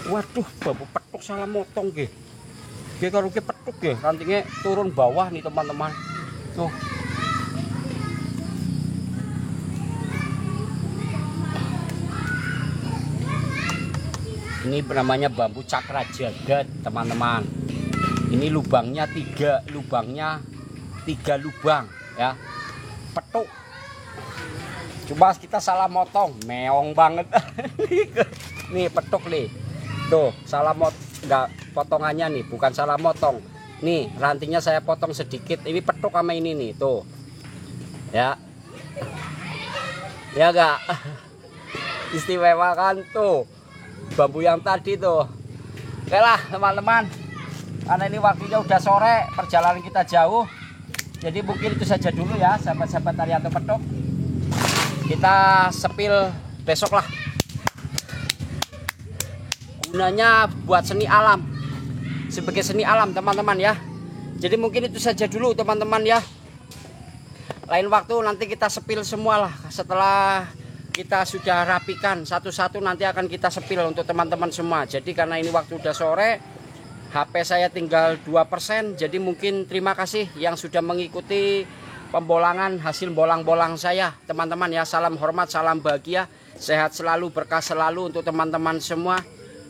Waduh, bambu petuk salah motong nggih. Nggih karo ki petuk nggih, rantingnya turun bawah nih teman-teman. Tuh. Ini namanya bambu cakra jagat, teman-teman. Ini lubangnya 3 lubang ya. Petuk. Coba kita salah motong, meong banget. Nih petuk nih. Tuh, salah enggak potongannya nih, bukan salah motong. Nih, rantingnya saya potong sedikit. Ini petuk sama ini nih, tuh. Ya. Ya enggak? Istimewa kan tuh. Bambu yang tadi tuh. Oke lah, teman-teman. Karena ini waktunya udah sore, perjalanan kita jauh. Jadi mungkin itu saja dulu ya, sahabat-sahabat Arianto Petuk. Kita sepil besok lah. gunanya buat seni alam, sebagai seni alam teman-teman ya. Jadi mungkin itu saja dulu teman-teman ya. Lain waktu nanti kita sepil semua lah. Setelah kita sudah rapikan satu-satu nanti akan kita sepil untuk teman-teman semua. Jadi karena ini waktu udah sore, HP saya tinggal 2%. Jadi mungkin terima kasih yang sudah mengikuti pembolangan hasil bolang-bolang saya teman-teman ya. Salam hormat, salam bahagia, sehat selalu, berkah selalu untuk teman-teman semua.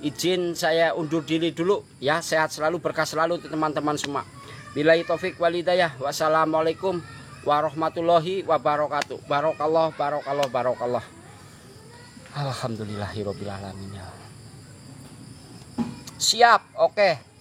Izin saya undur diri dulu ya. Sehat selalu, berkah selalu untuk teman-teman semua. Billahi taufik wal hidayah. Wassalamualaikum warahmatullahi wabarakatuh. Barokallah, barokallah, barokallah. Alhamdulillahirobbilalamin. Siap, oke.